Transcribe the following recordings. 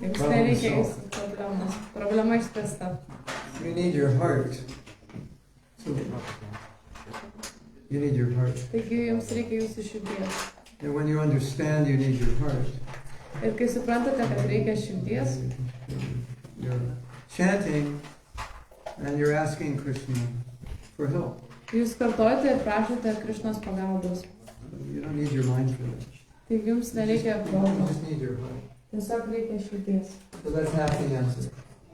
Jums nereikia jūsų problemos. Problema išspręsta. You need your heart. You need your heart. Taigi jums reikia jūsų širdies. And when you understand you need your heart, Ir kai suprantate, kad reikia širdies, you're chanting and you're asking Krishna for help. jūs kartojate ir prašote Krišnos pagalbos. You don't need your mind for that. Taigi jums nereikia You proto. just need your heart. Tiesiog reikia širdies. So that's half the answer.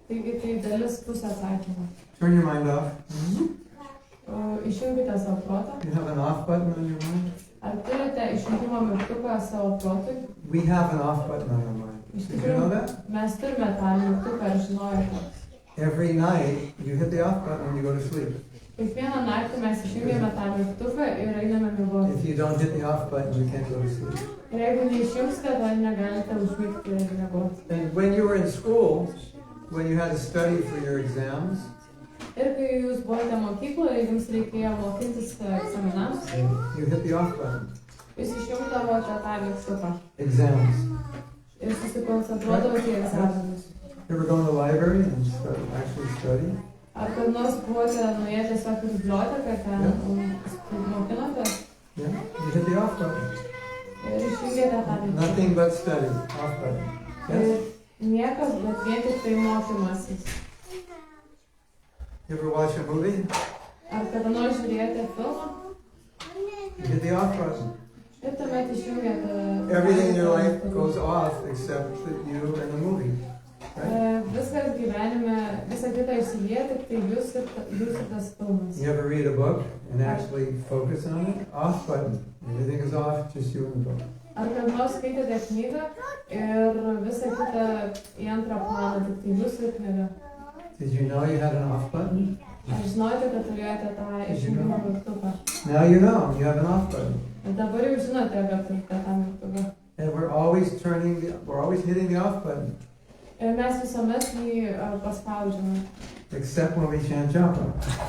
Taigi tai dalis pusė atsakymo. Turn your mind off. Išjungite savo protą. You have an off button on your mind? Ar turite išjungimo mygtuką savo protui? We have an off button on our mind. Iš Did you know tikrųjų, that? mes turime tą mygtuką, ar žinojote? Every night you hit the off button when you go to sleep. Kiekvieną naktį mes išjungiame tą mygtuką ir einame miegoti. If you don't hit the off button, you can't go to sleep. Ir jeigu neišjungsite, tai negalite užmigti ir miegoti. And when you were in school, when you had to study for your exams, Ir kai jūs buvote mokykloje, jums reikėjo mokintis egzaminams, you hit the off button. jūs išjungdavote tą mygtuką Exams. ir susikoncentruodavote į egzaminus. You ever go to the library and actually study? Ar kad nors buvote nuėję tiesiog į biblioteką, ten mokinote Yeah. You hit the off button. ir išjungėte tą mygtuką. Nothing but study. Off button. Yes? Ir niekas, bet vien tik tai mokymasis. You ever watch a movie? Ar kada nors žiūrėjote filmą You hit the off button. ir tuomet išjungėte... Everything in your life goes off except you and the movie. Right? Viskas gyvenime, visą kitą išsilieti, tik tai jūs ir tas filmas. You ever read a book and actually focus on it? Off button. Everything is off, just you and the book. Ar kad nors skaitėte knygą ir visą kitą į antrą planą, tik tai jūs ir knyga. Did you know you had an off button? Ar žinote, kad turėjote tą išjungimo mygtuką? Now you know you have an off button. Ir dabar jau žinote, kad turite tą mygtuką. And we're always hitting the off button. Ir mes visuomet jį paspaudžiame. Except when we chant japa.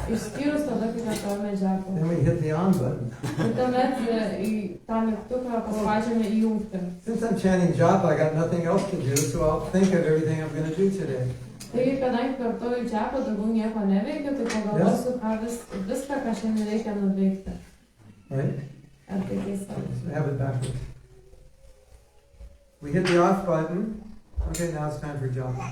Išskyrus tada, kai kartojame džapą. Then we hit the on button. Ir tuomet į tą mygtuką paspaudžiame įjungti. Since I'm chanting japa, I got nothing else to do, so I'll think of everything I'm going to do today. Tai kadangi kartoju džapą, daugiau nieko neveikiu, tai pagalvosiu, viską, ką šiandien reikia nuveikti. Right? Ar tai keista? So have it backwards. We hit the off button. Okay, now it's time for japa.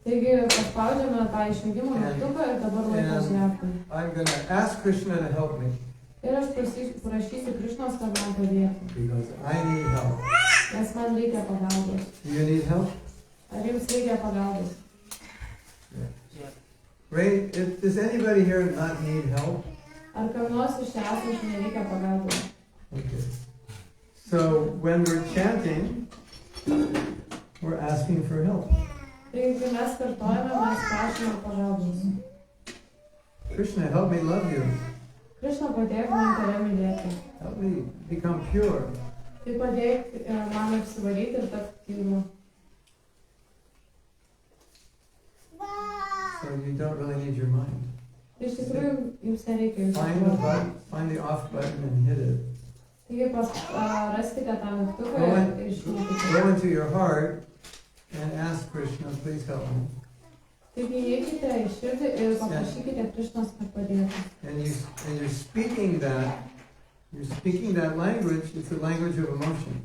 Taigi paspaudžiame tą išjungimo mygtuką ir dabar laikas džapui. I'm going to ask Krishna to help me. Ir aš prašysiu Krišnos, kad man padėtų. Because I need help. Nes man reikia pagalbos. Do you need help? Ar jums reikia pagalbos? Ray, does anybody here not need help? Ar kam nors iš čia esančių nereikia pagalbos? Okay. So when we're chanting, we're asking for help. Taigi, kai mes kartojame, mes prašome pagalbos. Krishna, help me love you. Krišna, padėk man tave mylėti. Help me become pure. Tai padėk man apsivalyti ir tapti tyru. So you don't really need your mind. Iš tikrųjų, jums nereikia jūsų Find the proto. button, find the off button and hit it. Taigi, raskite tą mygtuką Go ir išjungkite. into your heart and ask Krishna, please help me. Taigi, įeikite į širdį ir paprašykite Krišnos, kad padėtų. And you're speaking that language. It's a language of emotion.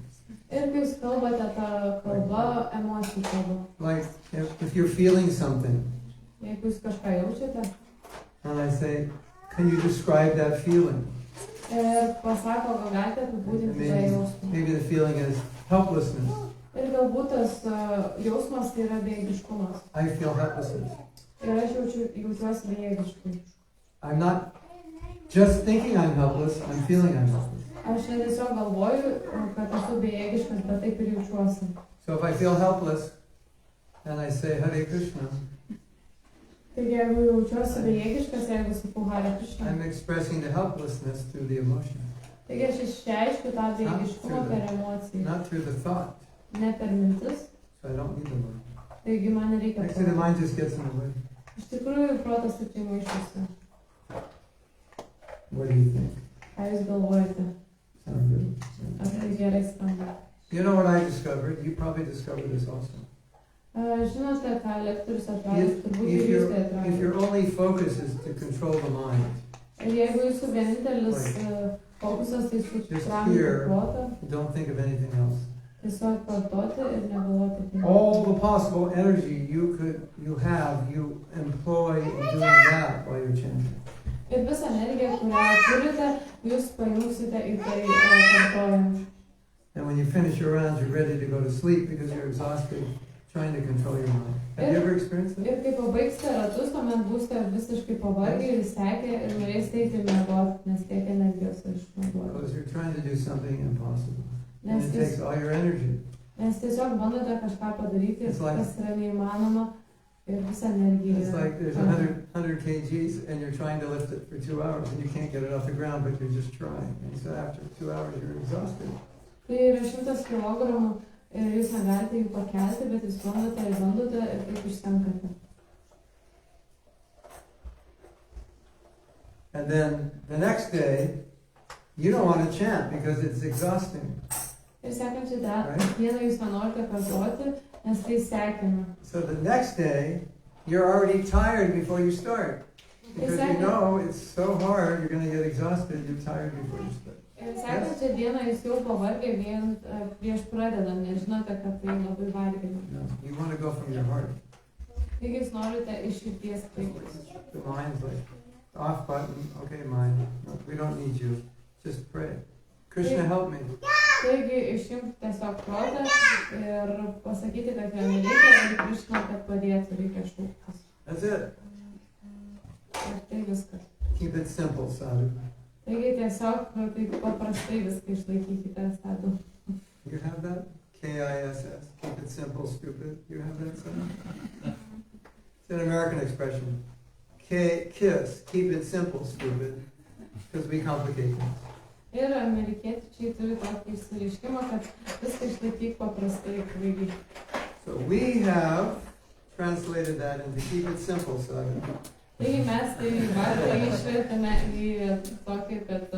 Ir kai jūs kalbate tą kalbą, emocijų kalbą. Like if you're feeling something, Jeigu jūs kažką jaučiate and I say, can you describe that feeling? ir pasako, gal galite apibūdinti tą jausmą. Maybe the feeling is helplessness. Ir galbūt tas jausmas tai yra bejėgiškumas. I feel helplessness. Ir aš jaučiuosi bejėgiškai. I'm not just thinking I'm helpless, I'm feeling I'm helpless. Aš tiesiog galvoju, kad esu bejėgiškas, bet taip ir jaučiuosi. So if I feel helpless, and I say Hare Krishna, Taigi, jeigu jaučiuosi bejėgiškas, jeigu sakau Hare Krishna, I'm expressing the helplessness through the emotion, taigi aš išreiškiu tą bejėgiškumą per emociją, not through the thought. ne per mintis, So I don't need the mind. taigi man nereikia Actually, the proto. mind just gets in the way. Iš tikrųjų, protas taip čia maišosi. What do you think? Ką jūs galvojate? Sound good? Ar tai gerai skamba? You know what I discovered? You probably discovered this also. Žinote, ką lektorius atrodys, turbūt If ir jūs tai atrodys. your only focus is to control the mind, Ir jeigu jūsų vienintelis fokusas tai sutramdyti protą, don't think of anything else. tiesiog kartoti ir negalvoti apie All the possible energy you employ in doing that while you're chanting. Ir visą energiją, kurią turite, jūs pajungsite į tai kartojant. And when you finish your rounds, you're ready to go to sleep because you're exhausted trying to control your mind. Have you ever experienced that? Ir kai pabaigsite ratus, tuomet būsite visiškai pavargę ir įsekę ir norėsite eiti miegoti, nes tiek energijos išnaudoti. Because you're trying to do something impossible. And Nes it takes all your energy. tiesiog bandote kažką padaryti, It's like- kas yra neįmanoma ir visą energiją. It's like there's 100 kgs and you're trying to lift it for 2 hours and you can't get it off the ground, but you're just trying. And so after 2 hours, you're exhausted. Tai yra 100 kilogramų ir jūs negalite jų pakelti, bet jūs bandote ir taip išsenkate. And then the next day, you don't want to chant because it's exhausting. Ir sekančią dieną jūs nenorite kartoti, nes tai sekina. So the next day, you're already tired before you start. Because you know it's so hard, you're going to get exhausted, you're tired before you start. Ir sekančią dieną jūs jau pavargę vien prieš pradedant, nes žinote, kad tai labai vargina. No, you want to go from your heart. Taigi jūs norite iš širdies kreiptis. The mind's like, off button, okay mind, no, we don't need you, just pray. Krishna help me. Taigi išjungti tiesiog protą ir pasakyti, kad jo nereikia ir Krishna, kad padėtų, reikia šauktis. That's it. Ir tai viskas. Keep it simple, sadhu. Taigi tiesiog taip paprastai viską išlaikykite, sadhu. You have that? K-I-S-S. Keep it simple, stupid. You have that, sadhu? It's an American expression. Kiss. Keep it simple, stupid. Because we complicate things. Ir amerikiečiai turi tokį išsireiškimą, kad viską išlaikyk paprastai ir kvailiai. So we have translated that into keep it simple, sadhu. Taigi mes tai išvertėme į tokį, kad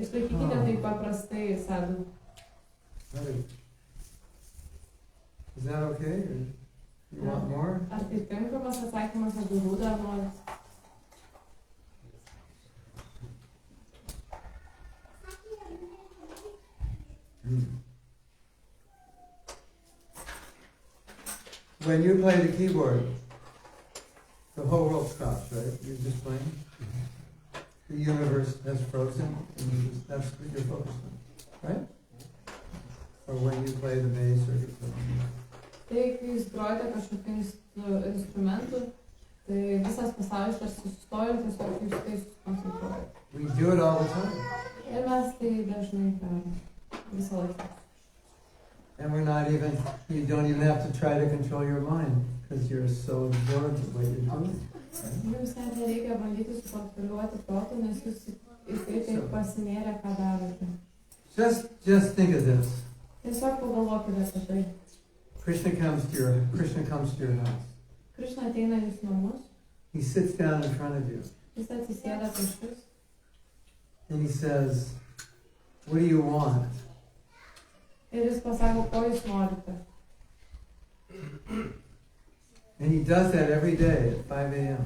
išlaikykite tai paprastai, sadhu. Is that okay? Or you want more? Ar tai tinkamas atsakymas, ar daugiau dar norit? When you play the keyboard, the whole world stops, right? You're just playing. The universe has frozen, and that's what you're focused on, right? Or when you play the bass or guitar. Tai, kai jūs grojate kažkokiu instrumentu, tai visas pasaulis tarsi sustoja ir tiesiog jūs tai susikoncentruojate. We do it all the time. Ir mes tai dažnai darome visą laiką. And we're not even, you don't even have to try to control your mind, because you're so absorbed with what you're doing. Jums net nereikia bandyti sukontroliuoti protą, nes jūs į tai taip pasinėrę, ką darote. Just think of this. Tiesiog pagalvokite apie tai. Krishna comes to your house. Krishna ateina į jūsų namus, He sits down in front of you. jis atsisėda prieš jūs And he says, what do you want? ir jis pasako, ko jūs norite. And he does that every day at 5 a.m.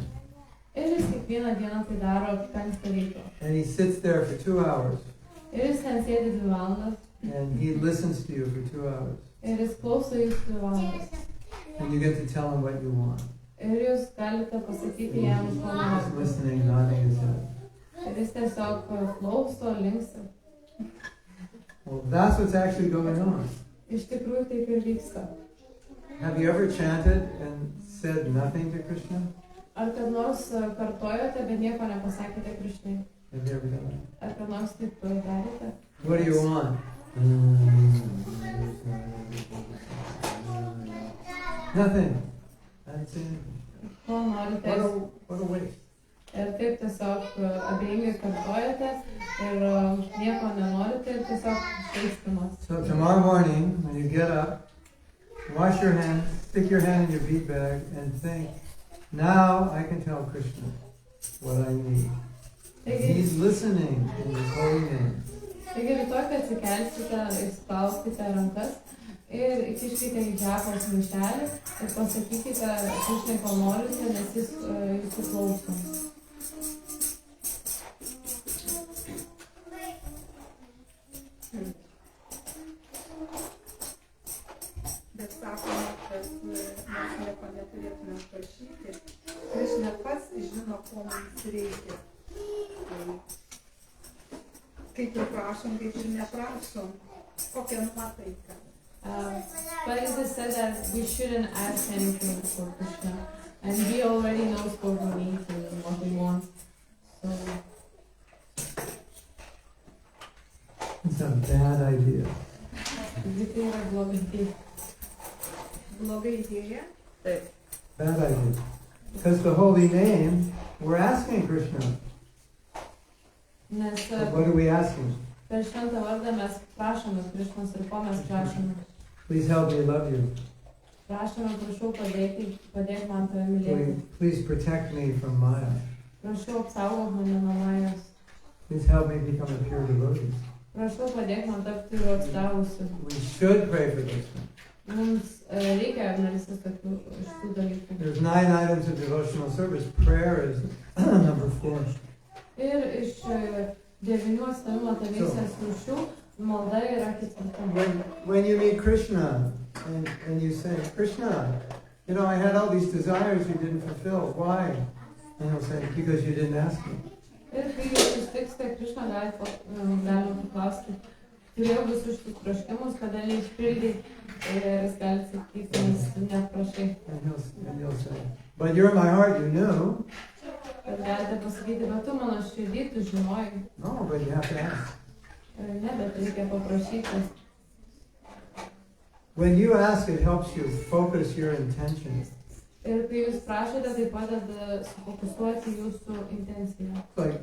Ir jis kiekvieną dieną tai daro 5 ryto. And he sits there for 2 hours. Ir jis ten sėdi 2 valandas. And he listens to you for 2 hours. Ir jis klauso jūsų 2 valandas. And you get to tell him what you want. Ir jūs galite pasakyti jam, ko He's norite. listening, nodding his head. Ir jis tiesiog klauso, linksi. Well, that's what's actually going on. Iš tikrųjų taip ir vyksta. Have you ever chanted and said nothing to Krishna? Ar kad nors kartojote, bet nieko nepasakėte Krishnai? Have you ever done that? Ar kad nors taip darėte? What do you want? Nothing. I didn't say anything. Ko norite? What a waste. Ir taip tiesiog abejingai kartojate ir nieko nenorite ir tiesiog švaistymas. So tomorrow morning, when you get up, wash your hands, stick your hand in your bead bag and think, now I can tell Krishna what I need. He's listening in his holy name. Taigi rytoj, kai atsikelsite, išspauskite rankas Ir įkiškite į džapos maišelį ir pasakykite Krishnai, ko norite, nes jis jūsų klauso. Bet sakoma, kad mes nieko neturėtume prašyti. Krishna pats žino, ko mums reikia. Kaip ir prašom, kaip ir neprašom. Kokia nuotaika. But it is said that we shouldn't ask anything for Krishna, and he already knows what we need and what we want. So It's a bad idea. tai yra bloga idėja. Bloga idėja. Bad idea. Because the holy name, we're asking Krishna. Nes But what are we asking? per šventą vardą mes prašome Krišnos ir ko mes prašome. Please help me love you. Prašome, prašau padėk man tave mylėti. Please protect me from Maya. Prašau apsaugok mane nuo Majos. Please help me become a pure devotee. Prašau padėk man tapti atsidavusiu. We should pray for this one. Mums reikia melsis šitų dalykų. There's 9 items of devotional service. Prayer is number 4. Ir iš 9 asmenų tavysės rūšių malda yra 4. When you meet Krishna and you say, Krishna, you know, I had all these desires you didn't fulfill. Why? And he'll say, because you didn't ask me. Ir kai jūs susitiksite Krišną, galima paklausti, turėjau visus šitus troškimus, kada neišpildai, ir jis gali sakyti, nes neprašai. And he'll say, but you're in my heart, you knew. Ir galite pasakyti, bet tu mano širdį, tu žinojai. No, but you have to ask. Ne, bet reikia paprašyti. When you ask, it helps you focus your intention. Ir kai jūs prašote, tai padeda sufokusuoti jūsų intenciją. Like,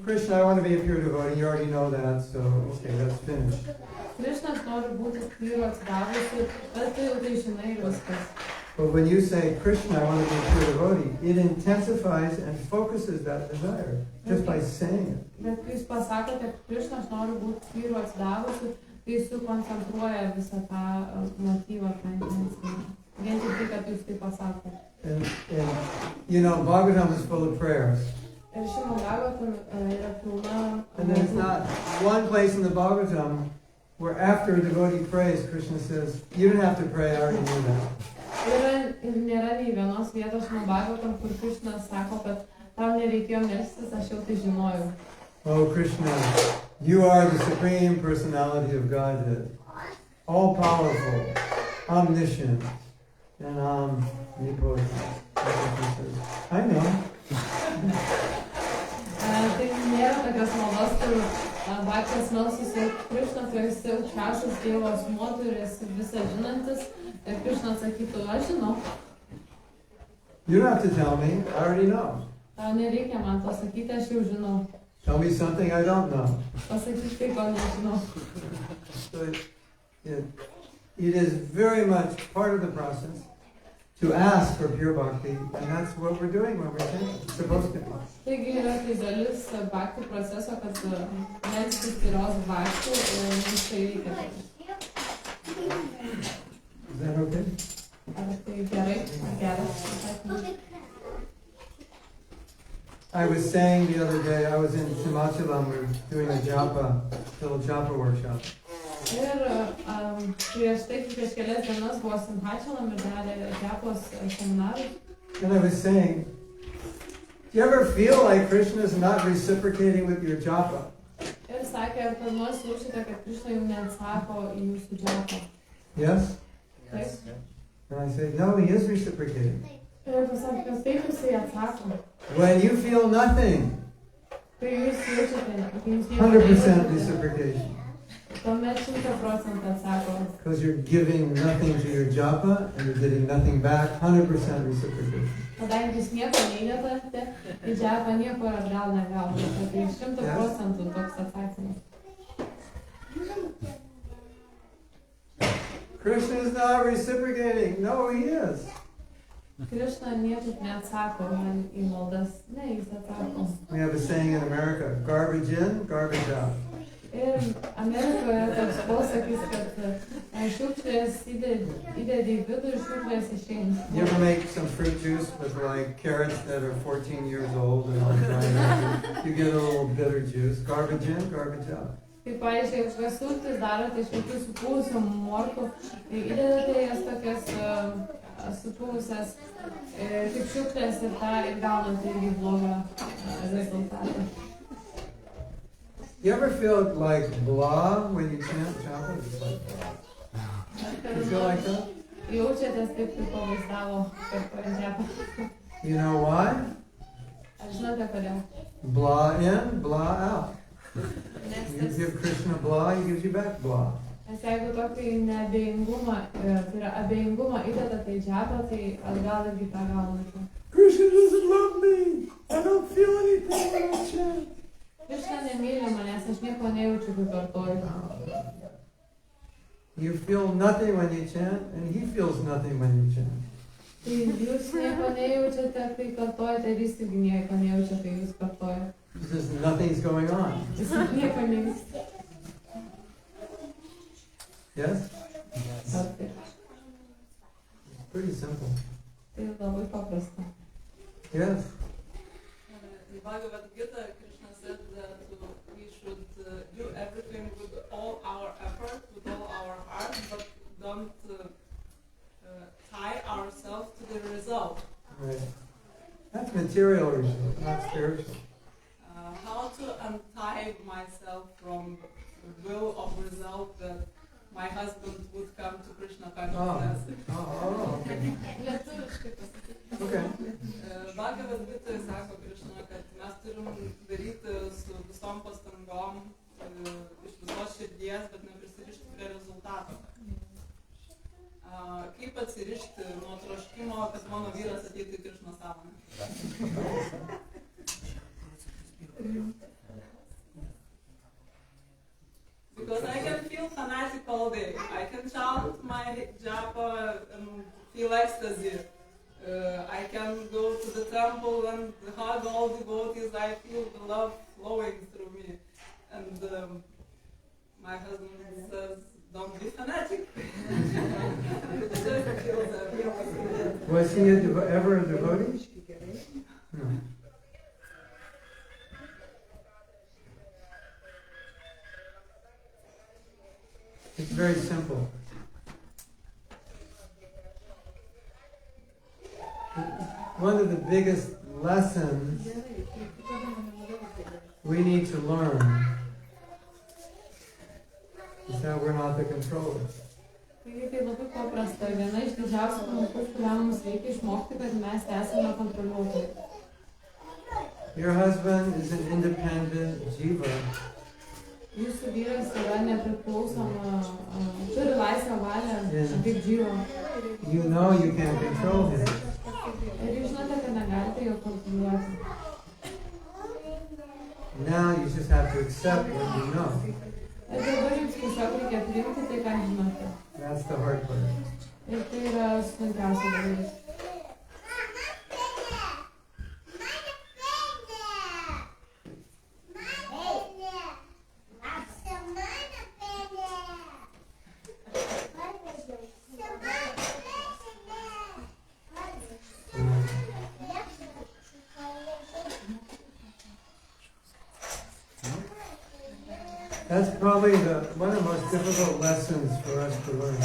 Krishna, I want to be a pure devotee. You already know that, so okay, that's finished. Krišnas nori būti vyru atsidavusiu, bet tu jau tai žinai ir viskas. But when you say, Krishna, I want to be a pure devotee, it intensifies and focuses that desire just by saying it. Bet kai jūs pasakote, kad Krišnas nori būti vyru atsidavusiu, tai sukoncentruoja visą tą motyvą, tą intenciją. Vien tik tai, kad jūs tai pasakote. And you know, Bhagavatam is full of prayers. Ir ši Bhagavatam yra pilna. And there's not one place in the Bhagavatam where after a devotee prays, Krishna says, you don't have to pray, I already knew that. Ir nėra nei vienos vietos nuo Bhagavatam, kur Krishnas sako, kad tam nereikėjo melstis, aš jau tai žinojau. Oh Krishna, you are the Supreme Personality of Godhead, all-powerful, omniscient, and omnipotent. I know. Tai nėra tokios maldos, kur Bhaktas melstųsi Krishna, kai esi aukščiausias Dievo asmuo, tu esi visą žinantis, ir Krishna sakytų, aš žinau. You don't have to tell me, I already know. Tau nereikia man to sakyti, aš jau žinau. Tell me something I don't know. Pasakyk tai, ko nežinau. So it is very much part of the process to ask for pure bhakti, and that's what we're doing when we're chanting. It's supposed to be. Taigi yra tai dalis bhakti proceso, kad melstis tyros bhakti, mums tai reikia. Is that okay? Ar tai gerai? Geras. I was saying the other day, I was in Himachalam, we were doing a little japa workshop. Ir prieš kelias dienas buvo Simhachalam ir darė Japos seminarus. And I was saying, do you ever feel like Krishna is not reciprocating with your japa? Ir sakė, ar kada nors jaučiate, kad Krishna jums neatsako į jūsų džapą? Yes? Taip? And I said, no, he is reciprocating. Ir pasakė, kad taip jisai atsako. When you feel nothing, Kai jūs jaučiate, kai jūs 100% reciprocation. Tuomet 100% atsako. Because you're giving nothing to your japa and you're getting nothing back, 100% reciprocation. Kadangi jūs nieko neįdedate, į džapą nieko atgal negausite. Tai 100% toks atsakymas. Krishna is not reciprocating. No, he is. Krishna niekaip neatsako man į maldas. Ne, jis atsako. We have a saying in America, garbage in, garbage out. Ir Amerikoje toks posakis, kad šiukšlės įdedi į vidų ir šiukšlės išeina. You ever make some fruit juice with like carrots that are 14 years old and all dried up? You get a little bitter juice. Garbage in, garbage out. Tai pavyzdžiui, kažkokias sultis darote iš kokių supūvusių morkų, tai įdedate jas tokias supūvusias kaip šiukšlės ir tą ir gaunate irgi blogą rezultatą. You ever feel like blah when you chant japa? It's like blah. You feel like that? Jaučiatės taip, kaip pavaizdavo per džepą. You know why? Ar žinote kodėl? Blah in, blah out. Nes You give Krishna blah, he gives you back blah. Nes jeigu tokį neabejingumą, tai yra abejingumą įdedate į džepą, tai atgal irgi tą gaunate. Krishna doesn't love me. I don't feel anything when I chant. Krishna nemyli manęs, aš nieko nejaučiu, kai kartoju. You feel nothing when you chant, and he feels nothing when you chant. Tai jūs nieko nejaučiate, kai kartojate, ir jis irgi nieko nejaučia, kai jūs kartojate. Because nothing's going on. Jis nieko nevyksta. Yes? Tai Pretty simple. labai paprasta. Yes? In Bhagavad Gita, Krishna said that we should do everything with all our effort, with all our heart, but don't tie ourselves to the result. Right. That's material result, not spiritual. How to untie myself from the will of result that my husband would come to Krishna consciousness. Okay. Lietuviškai pasakyti. Okay. Bhagavad Gita sako Krishna, kad mes turim daryti su visom pastangom, iš visos širdies, bet neprisirišti prie rezultato. Kaip atsirišti nuo troškimo, kad mano vyras ateitų į Krishna sąmonę? Because I can feel fanatic all day. I can chant my japa and feel ecstasy. I can go to the temple and hug all devotees. I feel the love flowing through me. And my husband says, don't be fanatic. Was he ever a devotee? No. It's very simple. One of the biggest lessons we need to learn is that we're not the controllers. Taigi tai labai paprasta. Viena iš didžiausių pamokų, kurią mums reikia išmokti, kad mes esame kontroliuotojai. Your husband is an independent jiva. Jūsų vyras yra nepriklausoma, turi laisvą valią kaip dživa. You know you can't control him. Ir jūs žinote, kad negalite jo kontroliuoti. Now you just have to accept what you know. Ir dabar jums tiesiog reikia priimti tai, ką žinote. That's the hard part. Ir tai yra sunkiausia dalis. That's probably one of the most difficult lessons for us to learn.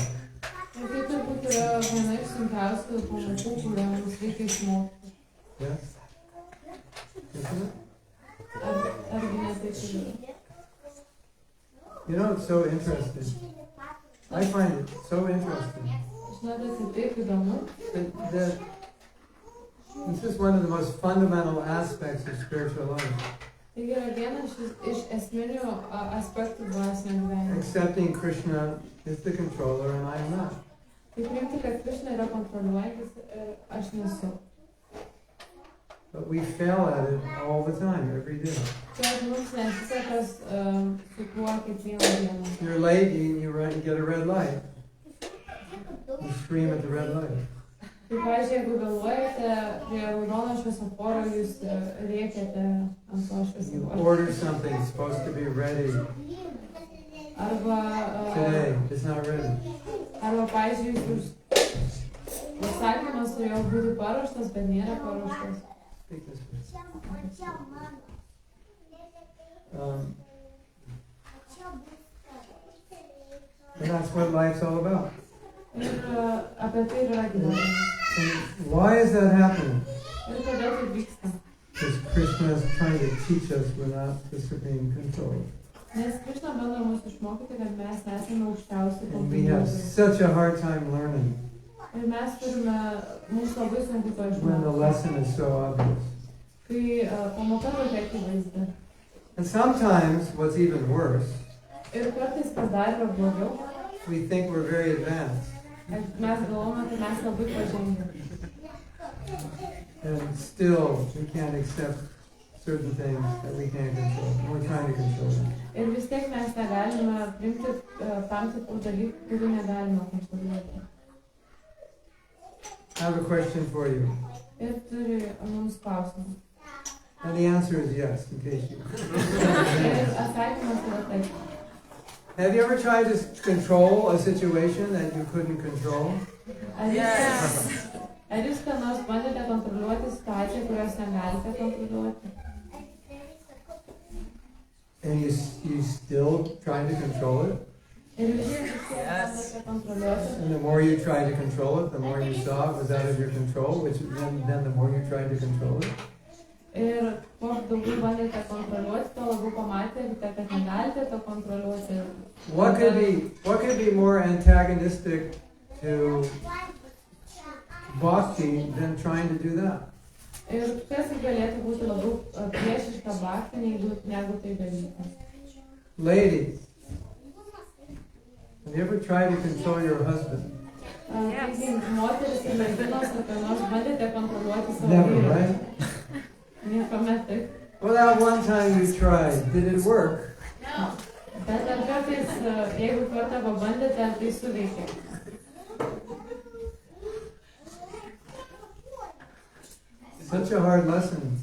Ir tai turbūt yra viena iš sunkiausių pamokų, kurią mums reikia išmokti. Yes? Isn't it? Argi ne taip yra? You know, it's so interesting. I find it so interesting. Žinote, tai taip įdomu. That this is one of the most fundamental aspects of spiritual life. Tai yra vienas iš esminių aspektų dvasinio gyvenimo. Accepting Krishna is the controller and I am not. Tai priimti, kad Krishna yra kontroliuojantis ir aš nesu. But we fail at it all the time, every day. Bet mums nesiseka su tuo kiekvieną dieną. You're late, you get a red light. You scream at the red light. Tai pavyzdžiui, jeigu vėluojate prie raudono šviesoforo, jūs rėkiate ant to You šviesoforo. order something, it's supposed to be ready. Arba, Today, it's not ready. arba pavyzdžiui, užsakymas turėjo būti paruoštas, bet nėra paruoštas. Take this one. And that's what life's all about. Ir apie tai yra gyvenimas. And why is that happening? Ir kodėl tai vyksta? Because Krishna is trying to teach us we're not the supreme control. Nes Krishna bando mus išmokyti, kad mes nesame aukščiausi And we have kontroliuotojai. such a hard time learning Ir mes turime, mums labai sunku to when the išmokti. lesson is so obvious. Kai pamoka tokia akivaizdi. And sometimes, what's even worse, Ir kartais kas dar yra blogiau, we think we're very advanced. kad mes galvome, kad mes labai pažengę. And still, we can't accept certain things that we can't control. And we're trying to control them. Ir vis tiek mes negalime priimti tam tikrų dalykų, kurių negalime kontroliuoti. I have a question for you. Ir turi mums klausimą. And the answer is yes, in case you... Ir atsakymas yra taip. Have you ever tried to control a situation that you couldn't control? Ar jūs ką nors bandėte kontroliuoti situaciją, kurios negalite kontroliuoti? And you still trying to control it? Ir jūs bandėte kontroliuoti? And the more you tried to control it, the more you saw it was out of your control, which then the more you tried to control it. Ir kuo daugiau bandėte kontroliuoti, tuo labiau pamatėte, kad negalite to kontroliuoti. What could be more antagonistic to bhakti than trying to do that? Ir kas galėtų būti labiau priešiška bhakti, negu tai daryti. Ladies, have you ever tried to control your husband? Taigi, moteris ir merginos, apie nors bandėte kontroliuoti savo Never, vyrą. right? Niekuomet taip. Well, that one time you tried, did it work? Bet ar kartais, jeigu kartą pabandėte, ar tai suveikė? Such a hard lesson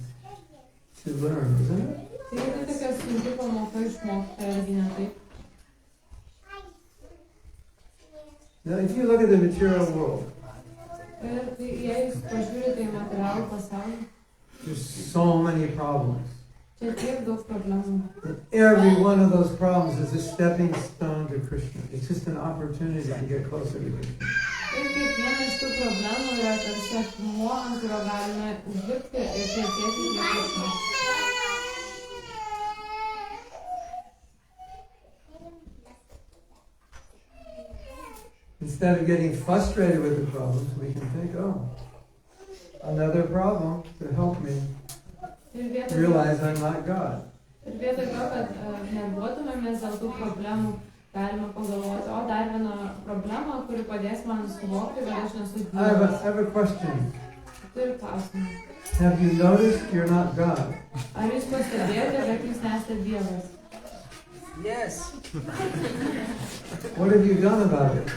to learn, isn't it? Tai yra tokia sunki pamoka išmokti, argi ne taip? Now, if you look at the material world, Ir tai, jei jūs pažiūrite į materialų pasaulį, there's so many problems. čia tiek daug problemų. And every one of those problems is a stepping stone to Krishna. It's just an opportunity to get closer to Krishna. Ir kiekviena iš tų problemų yra tarsi akmuo, ant kurio galime užlipti ir priartėti prie Krishnos. Instead of getting frustrated with the problems, we can think, oh, another problem to help me Ir vietoj realize I'm not God. Ir vietoj to, kad nervuotumėmės dėl tų problemų, galima pagalvoti, o dar viena problema, kuri padės man suvokti, kad aš nesu I Dievas. have a question. Turiu klausimą. Have you noticed you're not God? Ar jūs pastebėjote, kad jūs nesate Dievas? Yes. What have you done about it?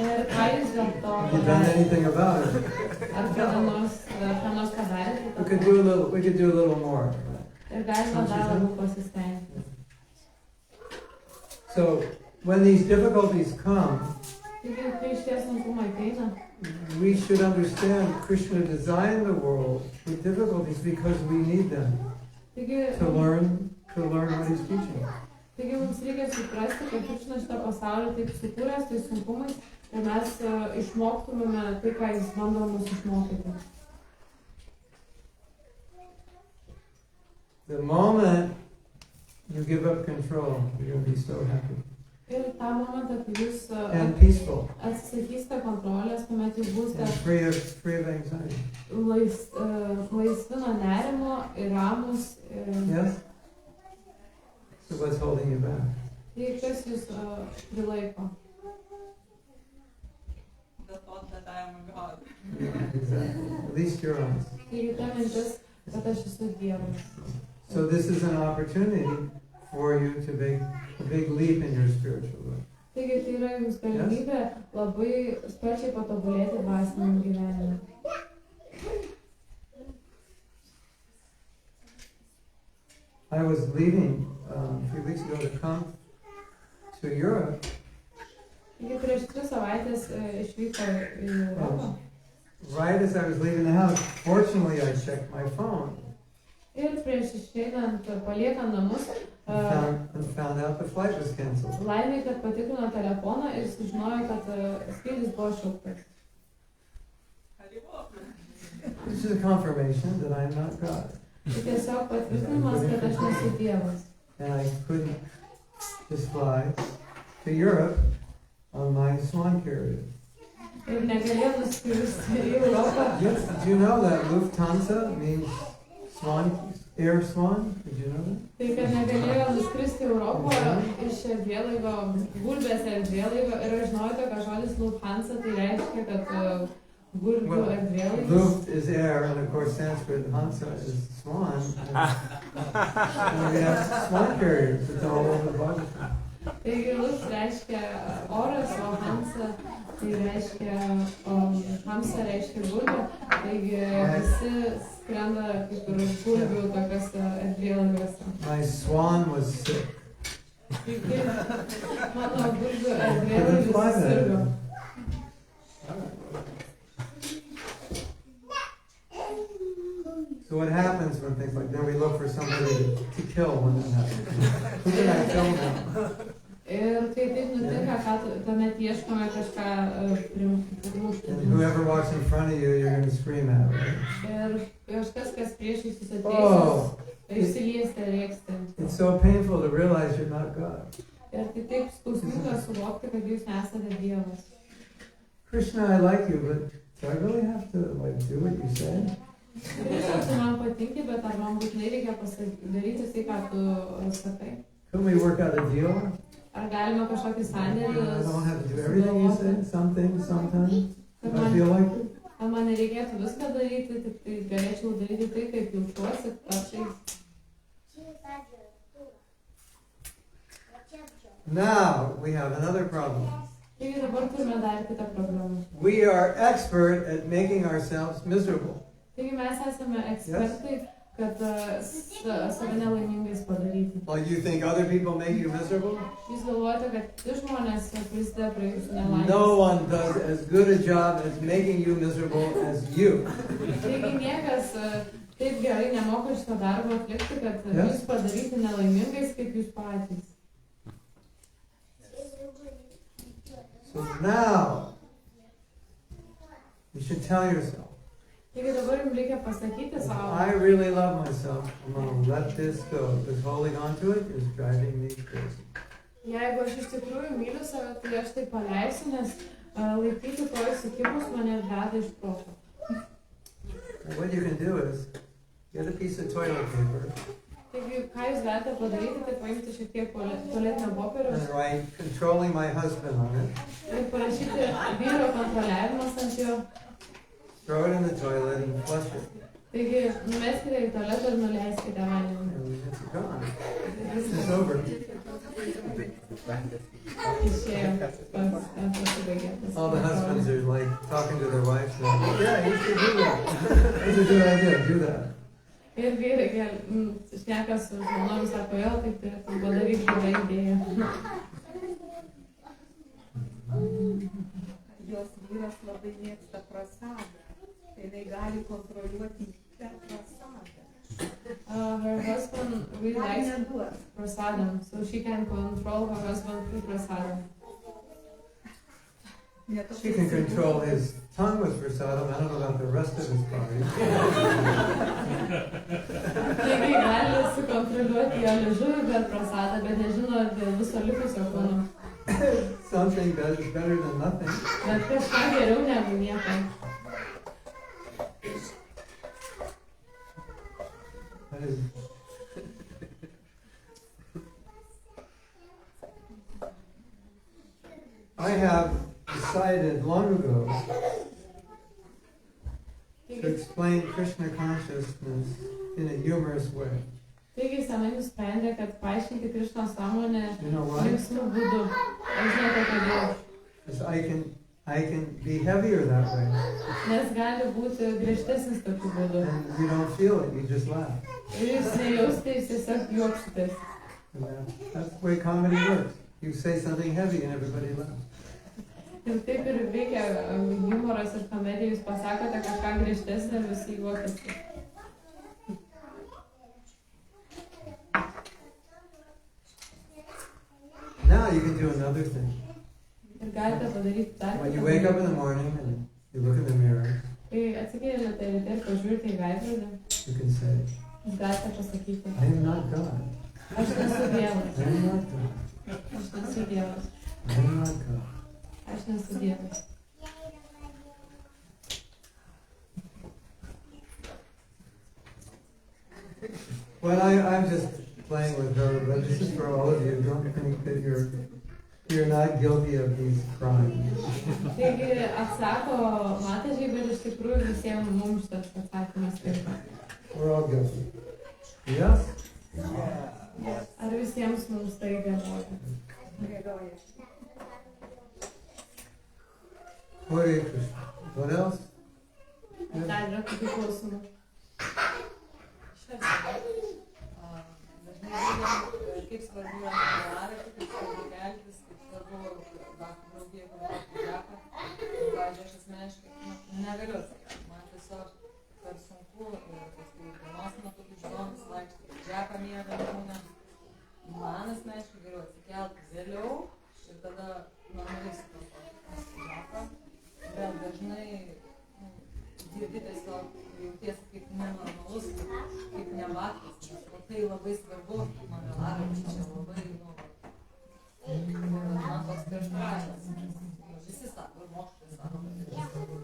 Ir ką jūs dėl to Have you done padarėte? anything about it? Ar ką nors padarėte? We could do a little more. Ir galima dar labiau pasistengti. So when these difficulties come, Taigi, kai šitie sunkumai ateina, we should understand Krishna designed the world with difficulties because we need them taigi, to learn what he's teaching. taigi mums reikia suprasti, kad Krishna šitą pasaulį taip sukūręs, tai sunkumais, ir mes išmoktumėme tai, ką jis bando mus išmokyti. The moment you give up control, you're going to be so happy Ir tą momentą, kai jūs and peaceful atsisakysite kontrolės, tuomet jūs būsite and free of anxiety. laisvi nuo nerimo ir ramus. Yes? So what's holding you back? Tai kas jūs prilaiko? The thought that I am a god. Yeah, exactly. At least you're honest. Taigi ta mintis, kad aš esu Dievas. So this is an opportunity for you to make a big leap in your spiritual life. Taigi tai yra jums galimybė labai sparčiai patobulėti dvasiniam gyvenime. I was leaving a few weeks ago to come to Europe. Taigi prieš 3 savaitės išvyko į Europą. Right as I was leaving the house, fortunately I checked my phone Ir prieš išeinant, paliekant namus, and found out the flight was canceled. laimė, kad patikrino telefoną ir sužinojo, kad skrydis buvo šauktas. This is a confirmation that I am not God. Tai tiesiog patvirtinimas, kad aš nesu Dievas. And I couldn't just fly to Europe on my swan carrier. Ir negalėjau nuskristi į Europą. Yes, did you know that Lufthansa means swan, air swan? Did you know that? Tai kad negalėjau nuskristi į Europą iš erdvėlaivio, gulbės erdvėlaivio. Ir aš žinojau, kad žodis Lufthansa tai reiškia, kad gulbių erdvėlaivis. Luft is air, and of course Sanskrit Hansa is swan. And we have swan carriers. It's all over the body. Taigi Luft reiškia oras, o Hansa tai reiškia, Hamsa reiškia gulbė. Taigi visi skrenda kaip ir gulbių tokiuose erdvėlaiviuose. My swan was sick. Taigi mano gulbių erdvėlaivis sirgo. So what happens when things like that? We look for somebody to kill when that happens. Who can I kill now? Ir kai taip nutinka, kad tuomet ieškome kažką primušti. And whoever walks in front of you, you're going to scream at, right? Ir kažkas, kas priešais jūs ateis, išsiliesti ir rėksti. It's so painful to realize you're not God. Ir tai taip skausminga suvokti, kad jūs nesate Dievas. Krishna, I like you, but do I really have to do what you say? Krishna, tu man patinki, bet ar man būtinai reikia daryti tai, ką tu sakai? Couldn't we work out a deal? Ar galime kažkokį sandėlį I don't have to do everything you say, some things, sometimes. If I feel like it. Ar man nereikėtų viską daryti, tik tai galėčiau daryti tai, kaip jaučiuosi, kartais. Now we have another problem. Taigi dabar turime dar kitą problemą. We are expert at making ourselves miserable. Taigi mes esame ekspertai, kad save nelaimingais padaryti. Well, you think other people make you miserable? Jūs galvojate, kad kiti žmonės prisideda prie jūsų nelaimės. No one does as good a job as making you miserable as you. Taigi niekas taip gerai nemoka šito darbo atlikti, kad jūs padaryti nelaimingais kaip jūs patys. So now, you should tell yourself, Taigi dabar jums reikia pasakyti savo. I really love myself. I'm going to let this go, because holding on to it is driving me crazy. Jeigu aš iš tikrųjų myliu save, tai aš tai paleisiu, nes laikyti to įsikibus mane veda iš proto. And what you can do is get a piece of toilet paper Taigi, ką jūs galite padaryti, tai paimti šiek tiek tualetinio popieriaus and write controlling my husband on it. ir parašyti vyro kontroliavimas ant jo. Throw it in the toilet and flush it. Taigi, numeskite į tualetą ir nuleiskite vandenį. And it's gone. It's over. Išėjo pasibaigė. All the husbands are like talking to their wives saying, yeah, you should do that. That's a good idea, do that. Ir vyrai šneka su žmonom, sako, jo, taip turėtum padaryti gerą idėją. Jos vyras labai mėgsta prasadą. Tai jinai gali kontroliuoti per prasadą. Her husband really likes prasadam, so she can control her husband through prasadam. She can control his tongue with prasadam. I don't know about the rest of his body. Taigi gali sukontroliuoti jo liežuvį per prasadą, bet nežino dėl viso likusio kūno. Something better than nothing. Bet kažką geriau negu nieko. That is... I have decided long ago to explain Krishna consciousness in a humorous way. Taigi senai nusprendė, kad paaiškinti Krišnos sąmonę You know why? linksmų būdų. Aš žinote, kodėl. Because I can be heavier that way. Nes gali būti griežtesnis tokiu būdu. And you don't feel it, you just laugh. Ir jūs nejausite, jūs tiesiog juoksitės. And that's the way comedy works. You say something heavy and everybody laughs. Ir taip ir veikia humoras ir komedija, jūs pasakote kažką griežtesnio ir visi juokiasi. Now you can do another thing. Ir galite padaryti dar When you kitą wake up in dalyką. the morning and you look in the mirror, Kai atsikėlėte ryte ir pažiūrite į veidrodį, you can say, jūs galite pasakyti, I am not God. aš nesu Dievas, I am not God. aš nesu Dievas, I am not God. aš nesu Dievas. Well, I'm just playing with her, but this is for all of you. Don't think that you're not guilty of these crimes. Taigi atsako Matažiai, bet iš tikrųjų visiems mums šitas atsakymas tinka. We're all guilty. Yes? Ar visiems mums tai galioja? Galioja. Hare Krishna. What else? Dar yra kokių klausimų? Dažnai girdim, kaip svarbu yra moralė, kaip svarbu keltis, kaip svarbu draugija, kontaktų džiapą. Pavyzdžiui, aš asmeniškai negaliu atsakyti. Man tiesiog per sunku paskui dienos metu žmonės vaikščioti džiapą miegą būna. Man asmeniškai geriau atsikelti vėliau ir tada normaliai sukartoti džiapą. Bet dažnai girdi tiesiog jautiesi kaip nenormalus, kaip nevaktas, nes tai labai svarbu, man Youre, čia labai, man toks prieštaravimas. Visi sako, ir mokytojai sako, kad tai svarbu,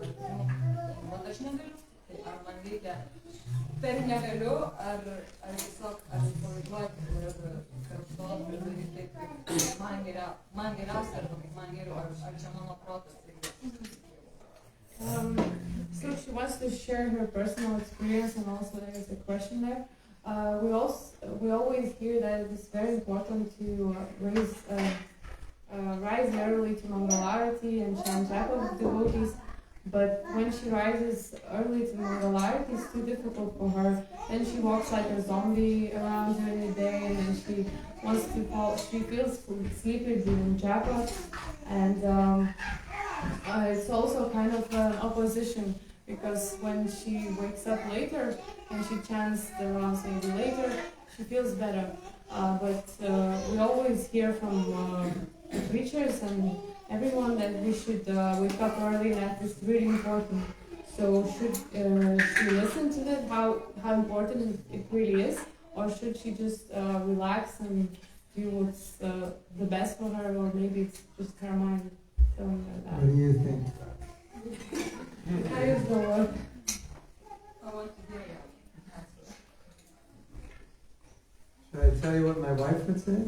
bet aš negaliu. Tai ar man reikia per negaliu, ar tiesiog atsipalaiduoti ir kartu daryti taip, kaip man geriausia, arba kaip man geriau, ar čia mano protas. So she wants to share her personal experience, and also there is a question there. We always hear that it is very important to rise early to Mangalarati and chant japa with devotees, but when she rises early to Mangalarati, it's too difficult for her. Then she walks like a zombie around during the day, and then she wants to fall. She feels sleepy during japa, and it's also kind of an opposition, because when she wakes up later and she chants the rounds maybe later, she feels better. But we always hear from the preachers and everyone that we should wake up early, and that is really important. So should she listen to that, how important it really is, or should she just relax and do what's the best for her, or maybe it's just her mind telling her that? What do you think? How is the work? I want to hear your answer. Should I tell you what my wife would say?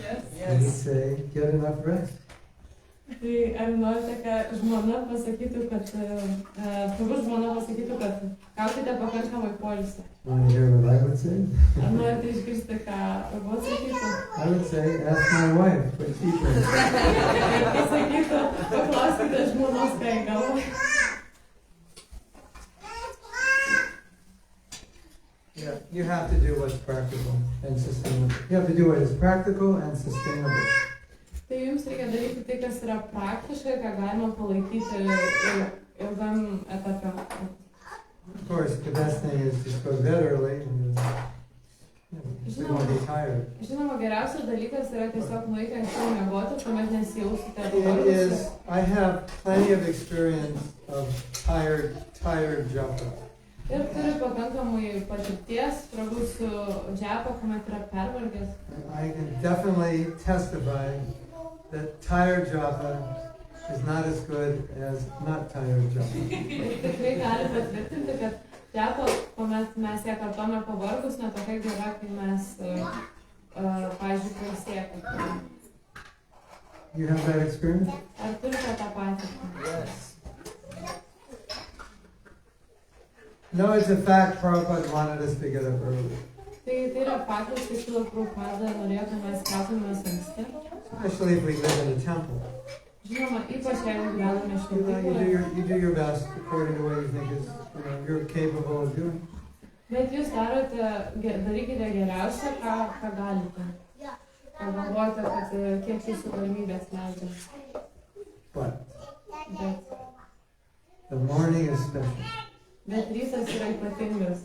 Yes? She'd say, get enough rest. Tai ar norite, kad žmona pasakytų, kad tavo žmona pasakytų, kad gaukite pakankamai poilsio? Want to hear what I would say? Ar norite išgirsti, ką tavo atsakytų? I would say, ask my wife what she thinks. Pasakytų, paklauskite žmonos, ką jį galvoja. Yeah, you have to do what's practical and sustainable. You have to do what is practical and sustainable. Tai jums reikia daryti tai, kas yra praktiška, ką galima palaikyti ilgam etape. Of course, the best thing is just go to bed early and you won't be tired. Žinoma, geriausias dalykas yra tiesiog nueiti anksčiau miegoti, tuomet nesijausite It pavargusi. is, I have plenty of experience of tired japa. Ir turi pakankamai patirties, Prabhu su džiapa, kuomet yra pervargęs. I can definitely testify that tired japa is not as good as not tired japa. Ir tikrai gali patvirtinti, kad džiapa, kuomet mes ją kartome pavargus, ne tokia gera, kai mes, pavyzdžiui, pailsėti. You have that experience? Ar turite tą patirtį? Yes. No, it's a fact Prabhupada wanted us to get up early. Tai yra faktas, kad Šrila Prabhupada norėtų mes keltumės anksti. Especially if we live in a temple. Žinoma, ypač jeigu gyvename You šventoje. do your best according to what you think is, you're capable of doing. Bet jūs darykite geriausia, ką galite. pagalvoti, kad kiek jūsų galimybės leidžia. But Bet, the morning is special. bet rytas yra ypatingas.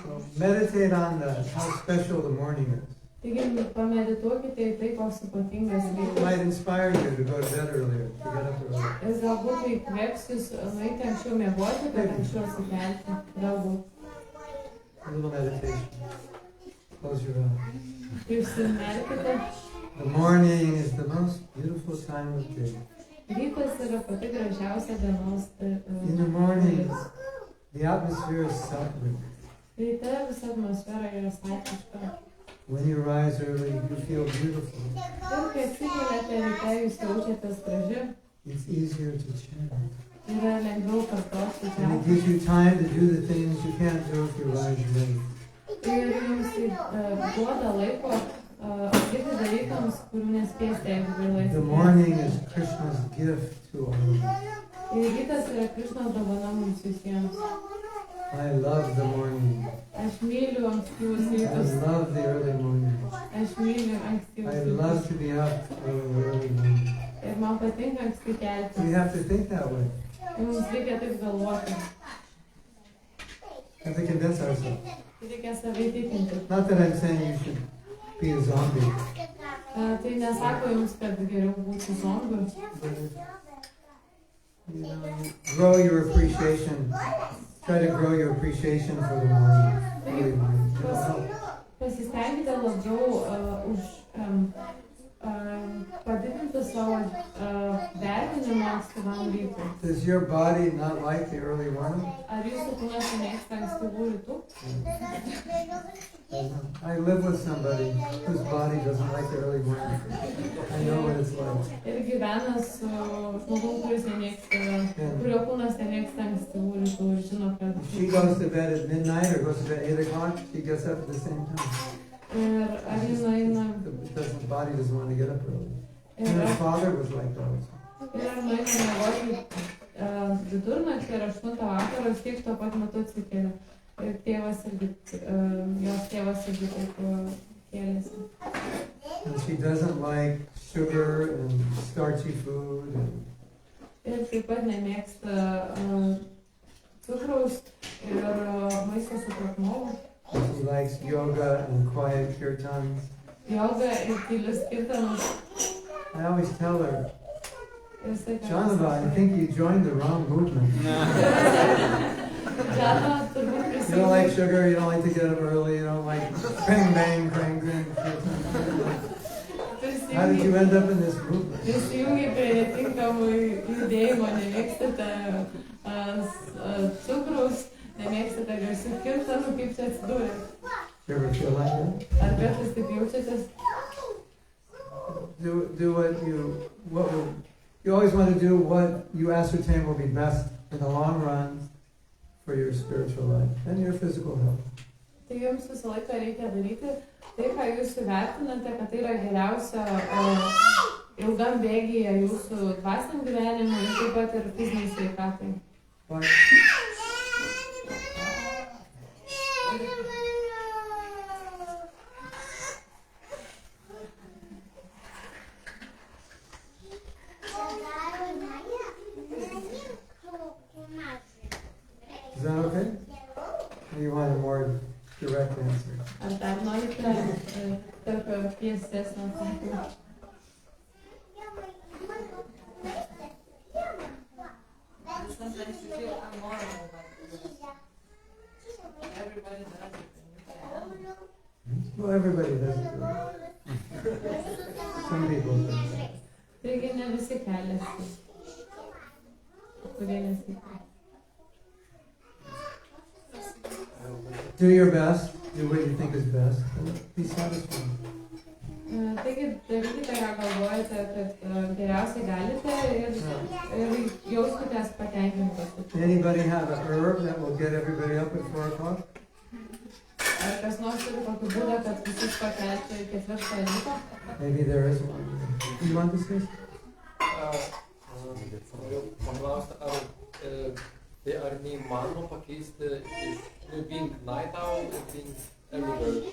So meditate on how special the morning is. Taigi pamedituokite į tai, koks ypatingas It rytas. might inspire you to go to bed earlier, to get up earlier. Ir galbūt tai įkvėps jūs nueiti anksčiau miegoti, kad anksčiau atsikelti. Galbūt. A little meditation. Close your eyes. Užsimerkite. The morning is the most beautiful time of day. Rytas yra pati gražiausia dienos In the morning, the atmosphere is sattvic. Ryte visa atmosfera yra satiška. When you rise early, you feel beautiful. Ir kai atsikeliate ryte, jūs jaučiatės graži. It's easier to chant. Yra lengviau kartoti And it čia. gives you time to do the things you can't do if you rise late. Ir jums tai duoda laiko atlikti dalykams, kurių nespėsite, jeigu vėlai. The morning is Krishna's gift to all. Ir rytas yra Krišnos dovana mums visiems. I love the morning. Aš myliu ankstyvus I rytus. love the early morning. Aš myliu I ankstyvus love rytus. to be up early morning. Ir man patinka anksti keltis. You have to think that way. Ir mums reikia taip galvoti. You have to convince ourselves. Reikia savai tikinti. Not that I'm saying you should be a zombie, Tai nesako jums, kad geriau būti zombiu. but you grow your appreciation. Try to grow your appreciation for the morning, early morning. It'll help. Pasistengite labiau padidinti savo vertinimą ankstyvam rytui. Does your body not like the early morning? Ar jūsų kūnas nemėgsta ankstyvų rytų? I live with somebody whose body doesn't like the early morning. I know what it's like. Ir gyvena su žmogum, kuris nemėgsta, kurio kūnas nemėgsta ankstyvų rytų ir žino, kad... If she goes to bed at midnight or goes to bed at 8 o'clock, she gets up at the same time. Ir ar jis nueina... The body doesn't want to get up early. And Ir her father was like that also. ar nueina miegoti vidurnaktį ir 8 vakaro, vis tiek tuo pat metu atsikelia. Ir tėvas irgi, jos tėvas irgi taip kėlėsi. And she doesn't like sugar and starchy food. Ir taip pat nemėgsta cukraus ir maisto su krakmovu. She likes yoga and quiet kirtans. Joga ir tylius kirtanus. I always tell her, Ir jisai Janava, I think you joined the wrong movement. Džana turbūt You don't like prisijungi. sugar, you don't like to get up early, you don't like bang bang bang bang. How did you end up in this movement? Prisijungi prie netinkamų judėjimo, nemėgstate cukraus, nemėgstate garsių kirtanų, kaip čia atsidūrė. You ever feel like that? Ar kartais taip jaučiatės? Do what you always want to do what you ascertain will be best in the long run for your spiritual life and your physical health. Tai jums visą laiką reikia daryti tai, ką jūs įvertinate, kad tai yra geriausia ilgam bėgyje jūsų dvasiniam gyvenimui ir taip pat ir fiziniai sveikatai. But is that okay? Or you want a more direct answer? Ar dar norite tokio tiesesnio atsakymą? Sometimes you feel unnormal, but everybody does it and you can. Well, everybody doesn't do it. Some people do. Taigi ne visi keliasi, kurie nesikelia. Do your best. Do what you think is best. And be satisfied. Taigi darykite, ką galvojate, kad geriausiai galite ir jauskitės patenkintos. Anybody have a herb that will get everybody up at 4 o'clock? Ar kas nors turi tokį būdą, kad visus pakelti 4 ryto? Maybe there is one. You want to say? Noriu paklausti, ar neįmanoma pakeisti iš being night owl and being early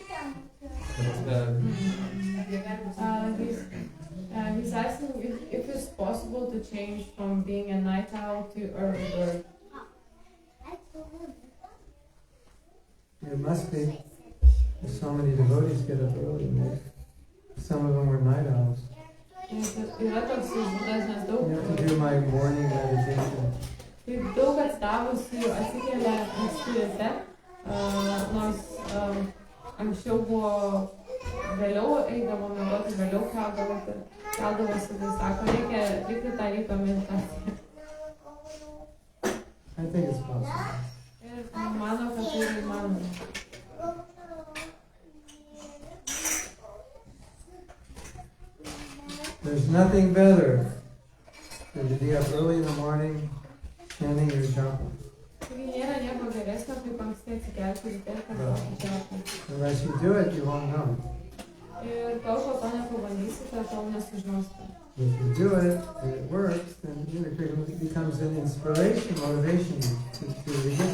bird? He's asking if it's possible to change from being a night owl to early bird. It must be. There's so many devotees get up early. Some of them were night owls. Yra toks būdas, nes daug. You have to do my morning meditation. Tai daug atstavusių atsikelia anksti ryte, nors anksčiau buvo vėliau eidavo miegoti, vėliau keldavosi, tai sako, reikia atlikti tą ryto meditaciją. I think it's possible. Ir mano, kad tai yra įmanoma. There's nothing better than to be up early in the morning chanting your japa. Nėra nieko geresnio, kaip anksti atsikelti ryte ir kartoti džapą. Unless you do it, you won't know. Ir tol, kol to nepabandysite, tol nesužinosite. If you do it and it works, then it becomes an inspiration, motivation to begin.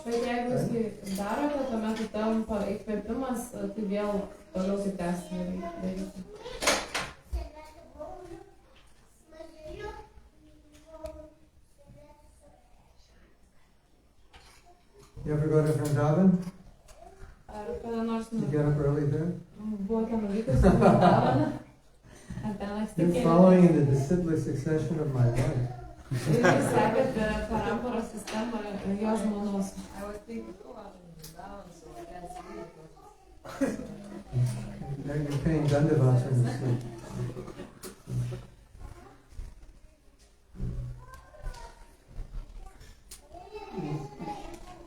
Bet jeigu jūs tai darote, tuomet tai tampa įkvėpimas, tai vėl toliau tai tęsti daryti. You ever go to Vrindavan? Ar kada nors You get up early there? buvote nuvykusi į Vrindavan? Ar ten anksti You're following in the disciplic succession of my wife. Ir jūs sekate paramparos sistemą jo žmonos. I was thinking, oh, I'm down, so I can't sleep. You're paying dandavats when you sleep.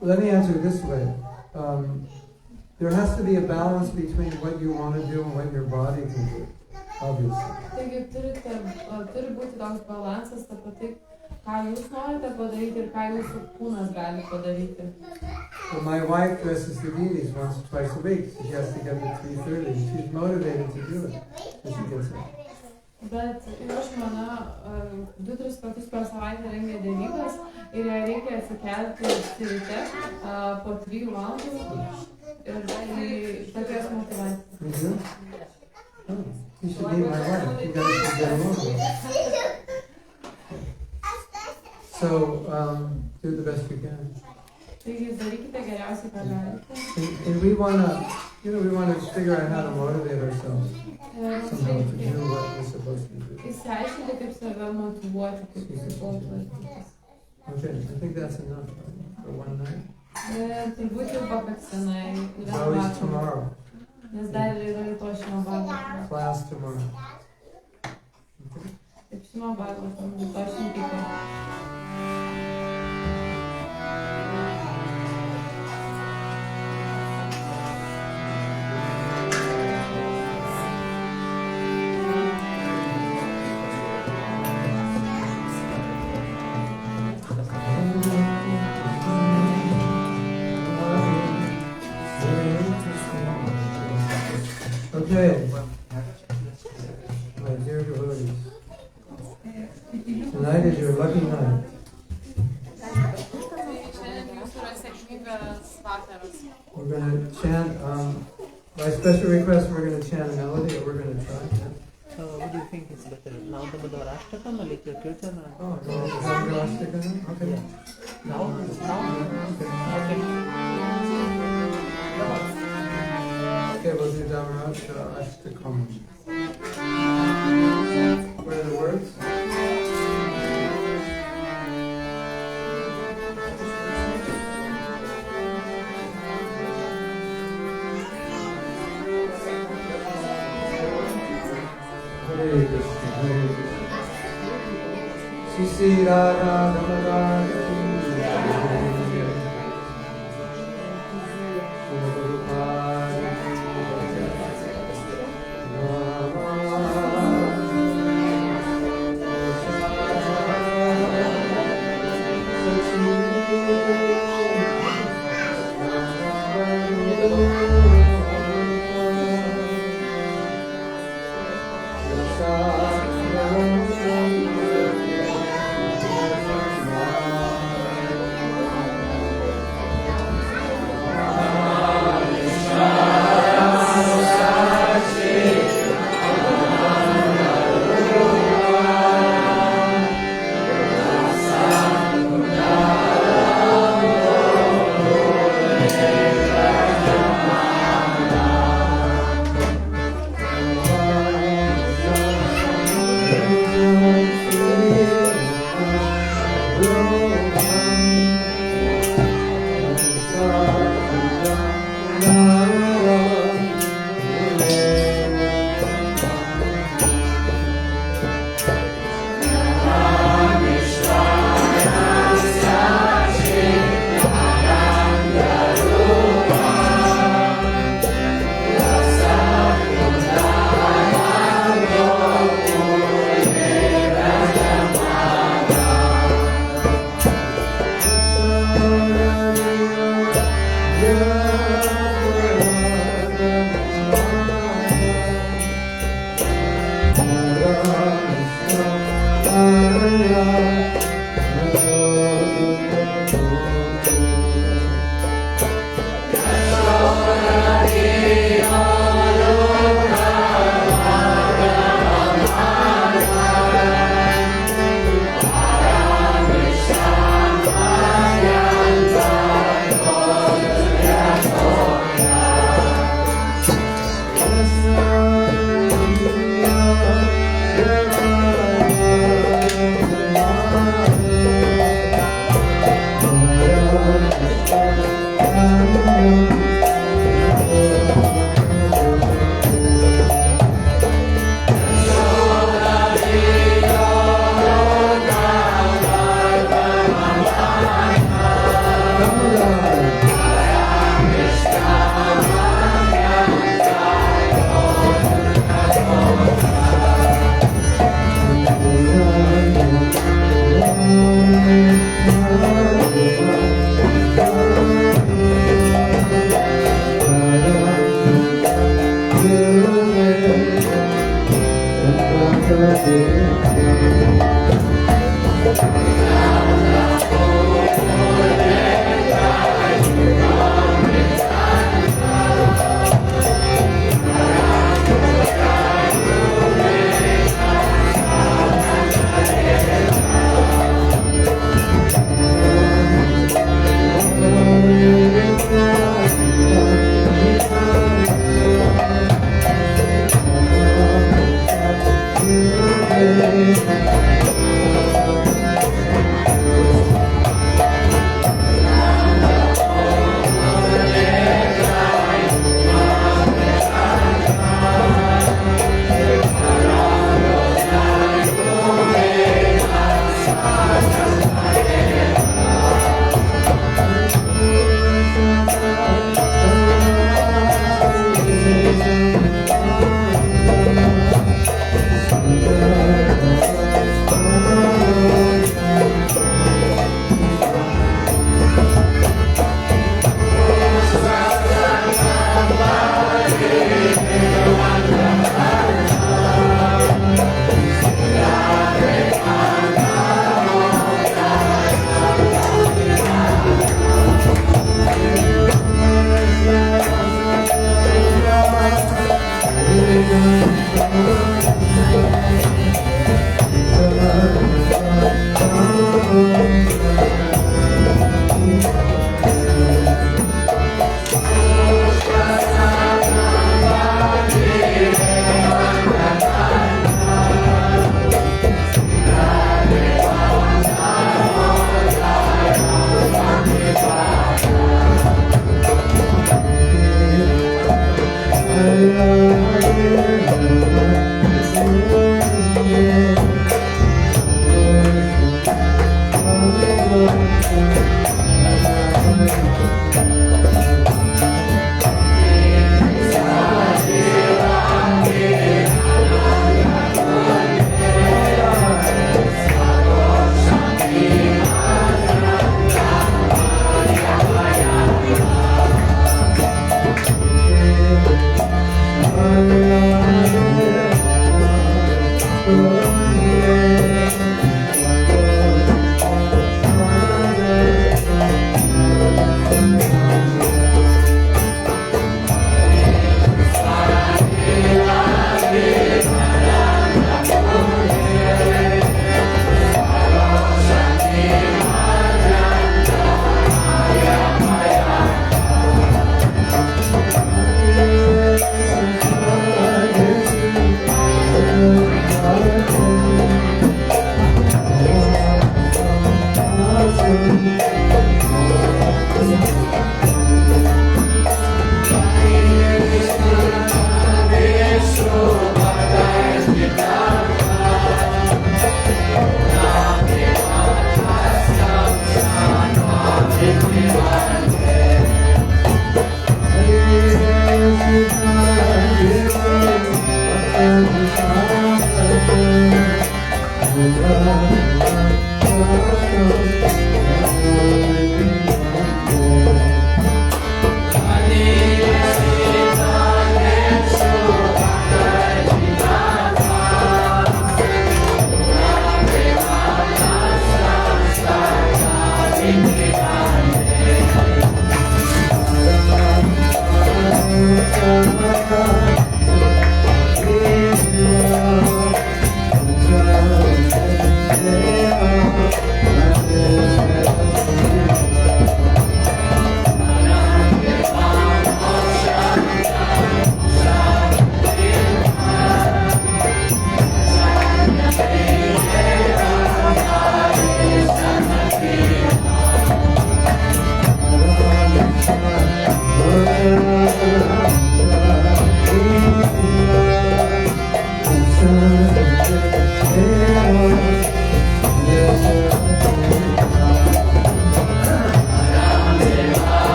Let me answer it this way. There has to be a balance between what you want to do and what your body can do, obviously. Taigi turi būti toks balansas tarp tai, ką jūs norite padaryti ir ką jūsų kūnas gali padaryti. Well, my wife dresses the deities once or twice a week. She has to get up at 3:30. She's motivated to do it. So she gets up. Bet jo žmona 2-3 kartus per savaitę rengia derybas ir jai reikia atsikelti ryte po 3 valandų ir tai tokios motyvacijos. You do? Oh, you should meet my wife. You guys should get along. So, do the best you can. Taigi darykite geriausiai, ką galite. And we wanna figure out how to motivate ourselves somehow to do what we're supposed to do. Išsiaiškinti, kaip save motyvuoti, kaip įsiklausyti. Okay, I think that's enough for one night. Turbūt jau pakaksinai. It's always tomorrow. Nes dar yra rytoj šimo vakarą. Class tomorrow. Taip šimo vakarą, rytoj šimtikė. Okay. My dear devotees, tonight is your lucky night. We're going to chant, by special request, we're going to chant a melody, or we're going to try. What do you think is better? Now the Madhvarashtakam or later Kirtan? Oh, no, is that your last stick on it? Okay. Yeah. Now? Okay, we'll do Dhamaraj Ashtakam. What are the words? Hare Krishna, Hare Krishna. Sisi Radha Damodar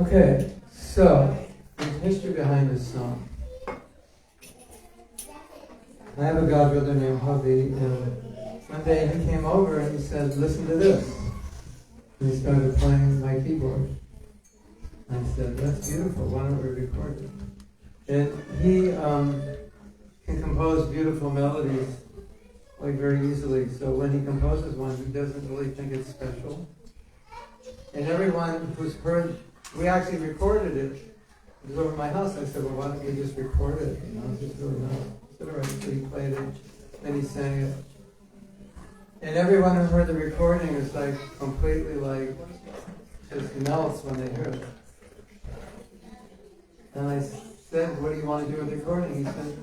Okay, so there's history behind this song. I have a godbrother named Havi, and one day he came over and he said, "Listen to this." And he started playing my keyboard. I said, "That's beautiful, why don't we record it?" And he can compose beautiful melodies like very easily, so when he composes one, he doesn't really think it's special. And everyone who's heard, we actually recorded it. It was over at my house. I said, "Well, why don't we just record it? You know, it's just really nice." He said, "All right." So he played it, then he sang it. And everyone who heard the recording is like completely like, just melts when they hear it. And I said, "What do you want to do with the recording?" He said,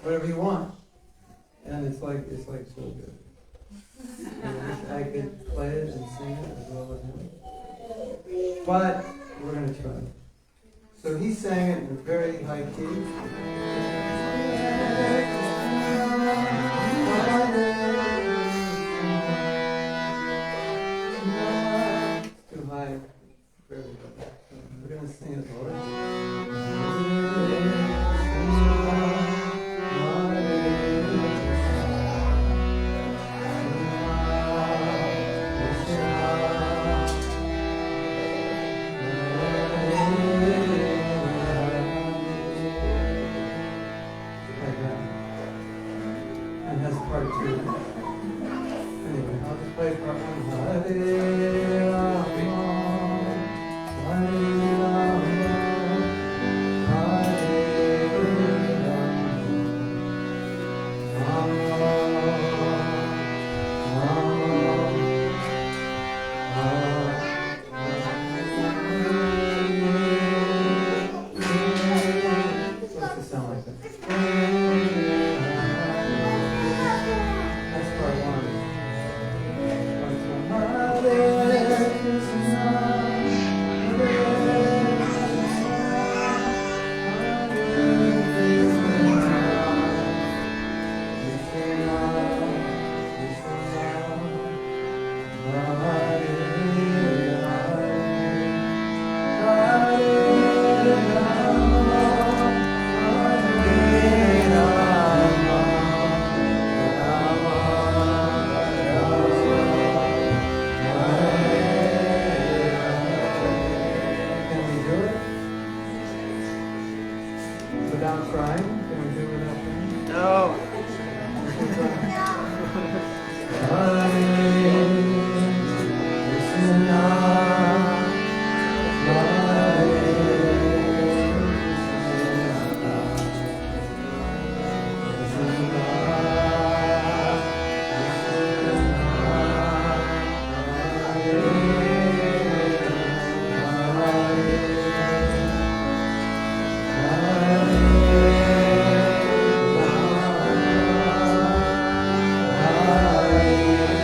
"Whatever you want." And it's like so good. And I wish I could play it and sing it as well as him. But we're going to try. So he sang it in a very high key. It's too high for everybody. So we're going to sing it lower. Part two. Anyway, I'll just play part one. Hare Rama, Hare Rama, Hare Rama, What's the sound like that? Without crying? Can we do it without crying? No. Hare Krishna, Hare Hare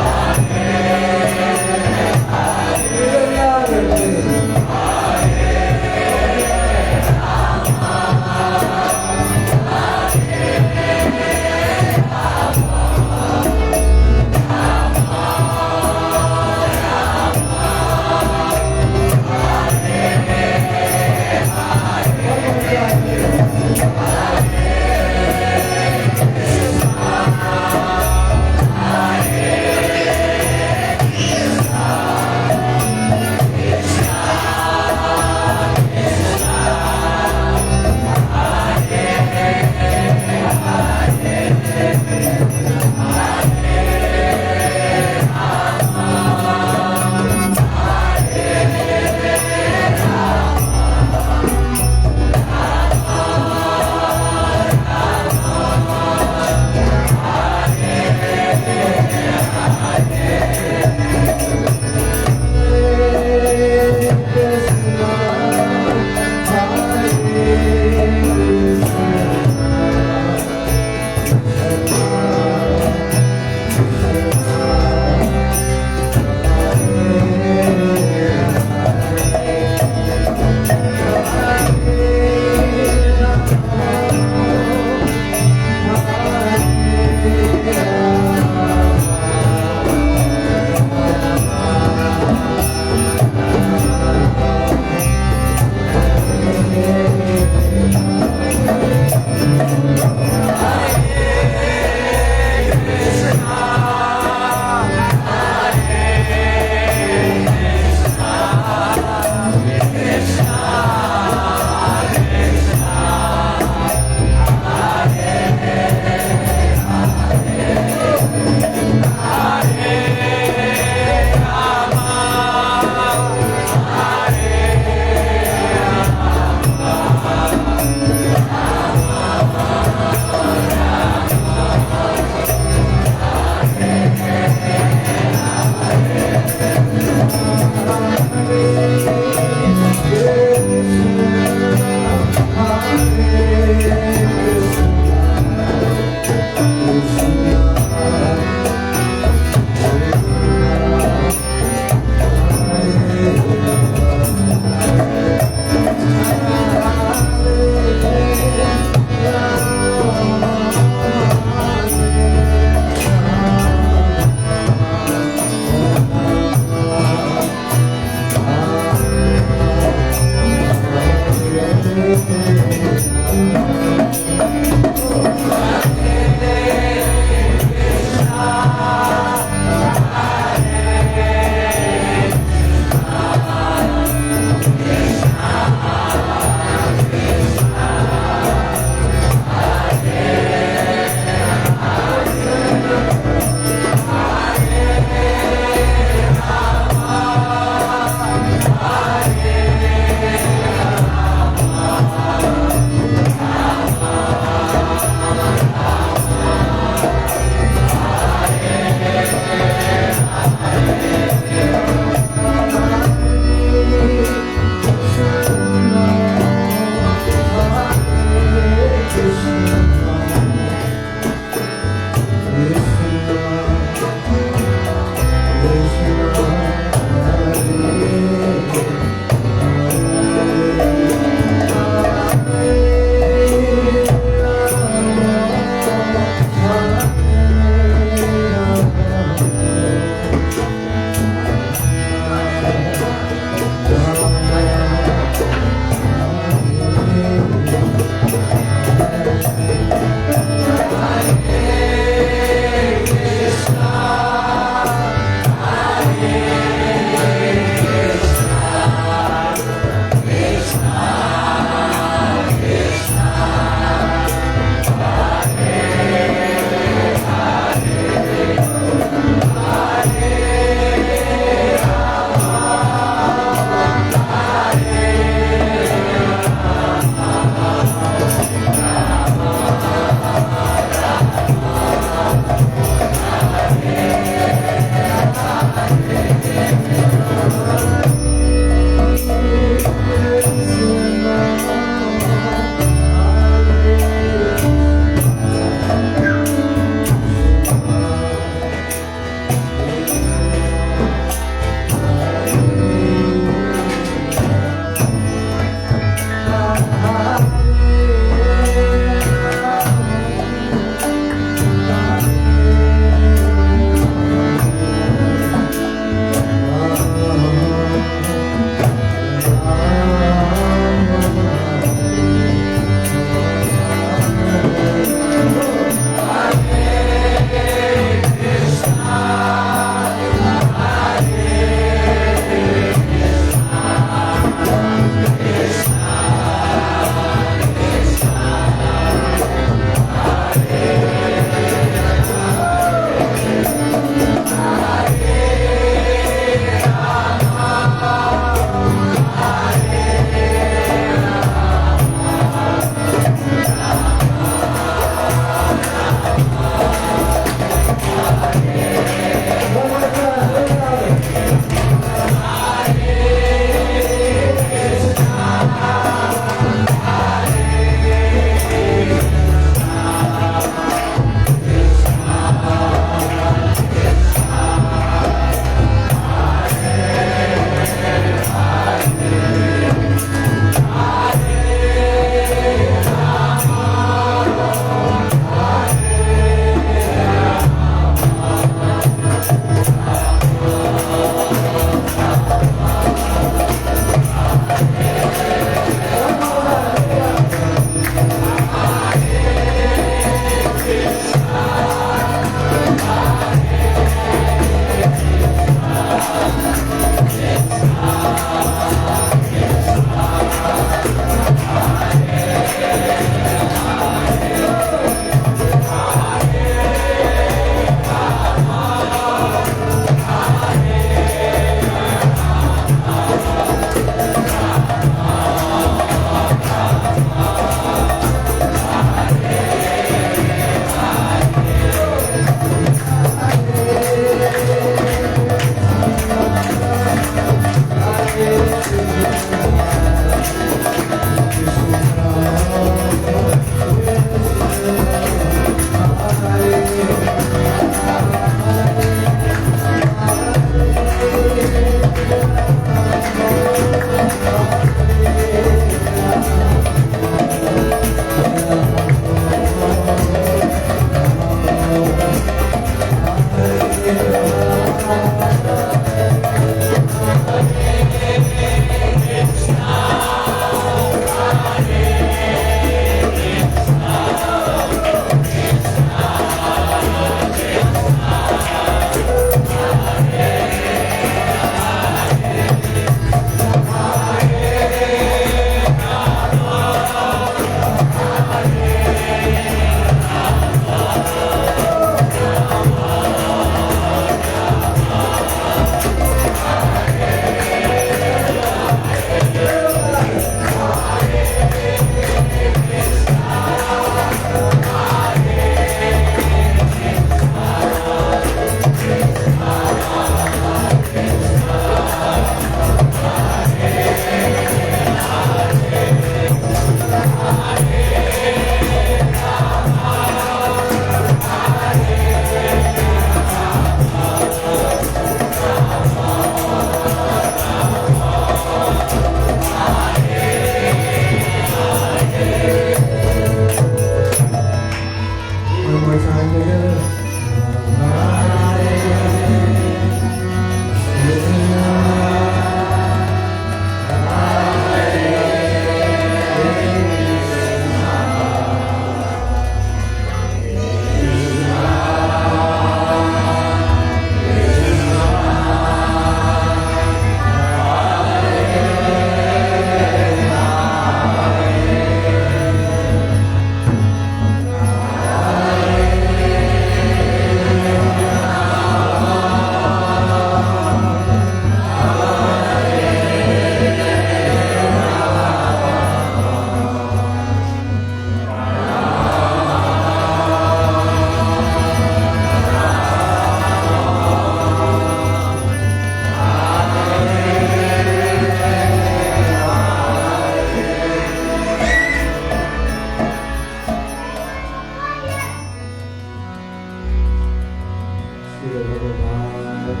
Thank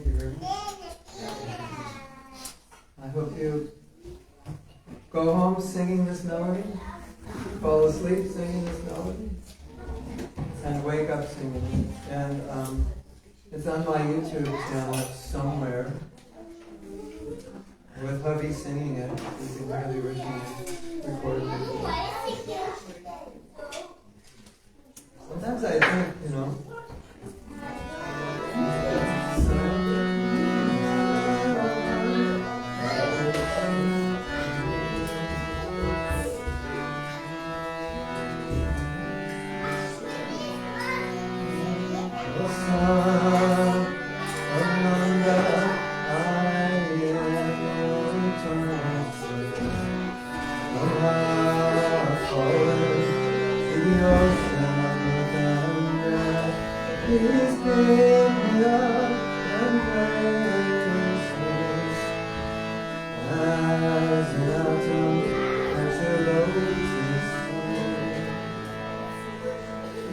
you very much. I hope you go home singing this melody, fall asleep singing this melody, and wake up singing it. And it's on my YouTube channel somewhere, with hubby singing it. You can hear the original recorded video. Sometimes I think, you know,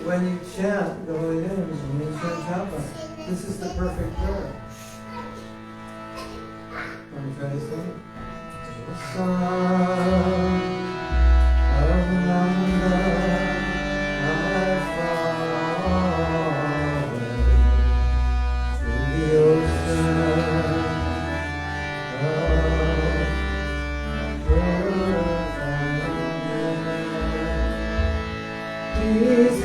when you chant the holy names, when you chant japa, this is the perfect prayer. Want to try to sing it? Son of Nanda, my father, to the ocean of birth and death. Please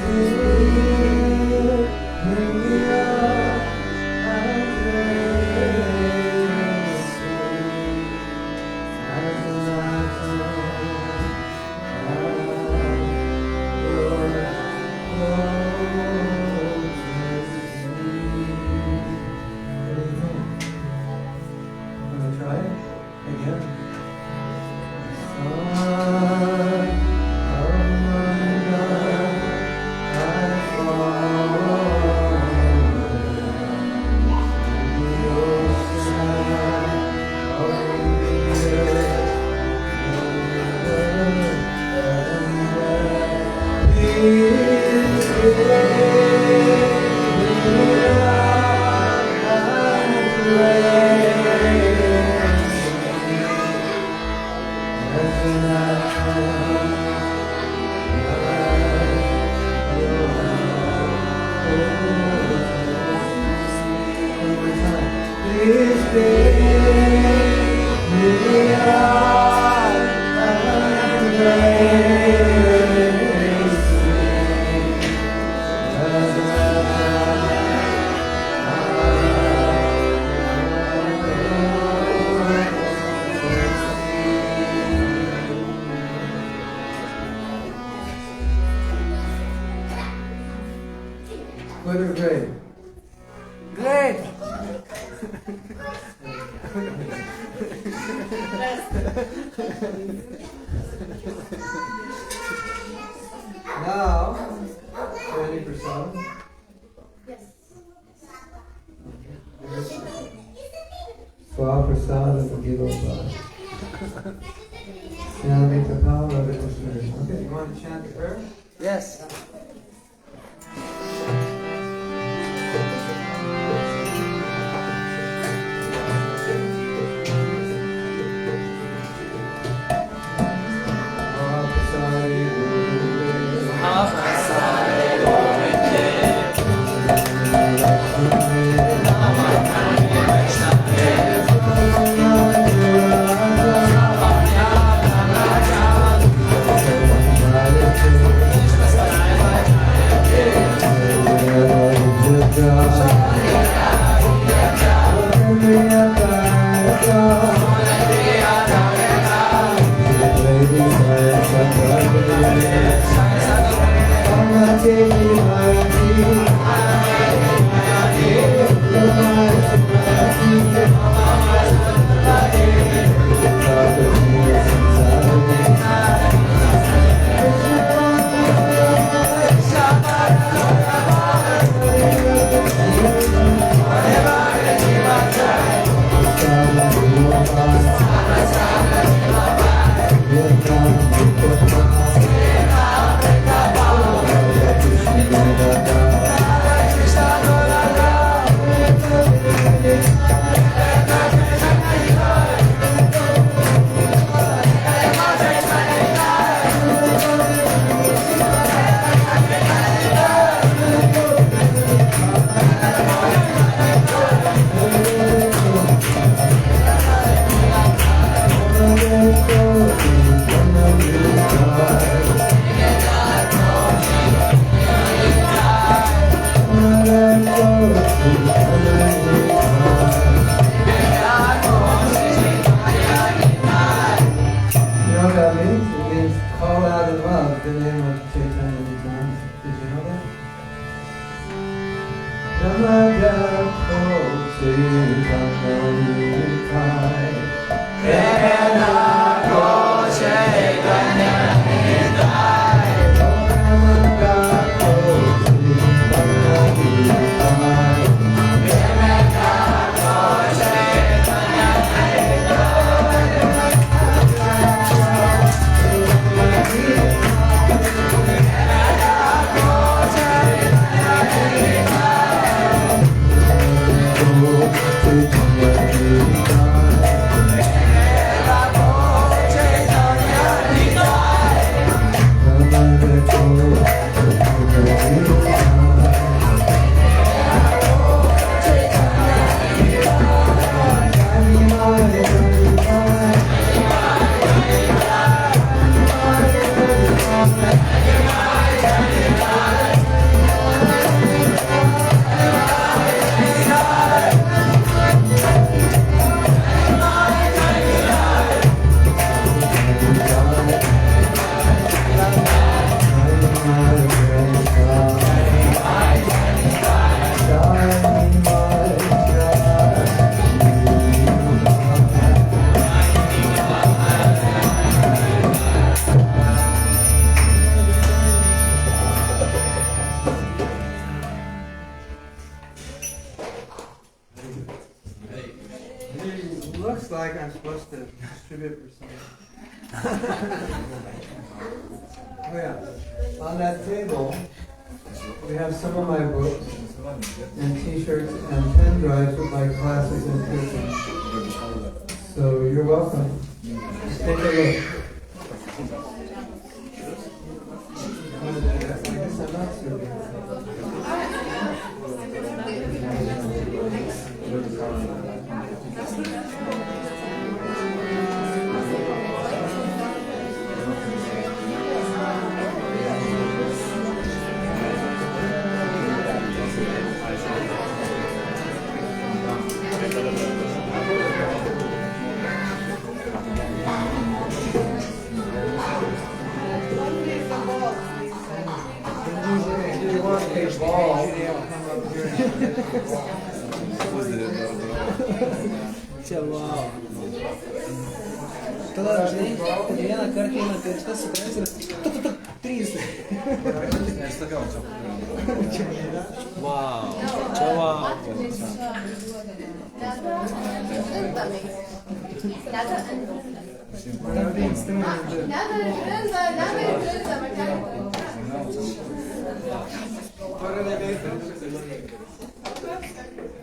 Good or great? Great! Now, ready for song? Swaprasada Bhagavata. Namita Pala Krishna. Okay, you want to chant the prayer? Yes. Krishna Looks like I'm supposed to distribute for something. Oh yeah, on that table, we have some of my books and t-shirts and pen drives with my classes and teachings. So you're welcome. Just take a look. I guess I'm not serving. Čia wow. Tada, žinai, kad vieną kartą eina pirštą, supras ir trys. Wow. Čia wow.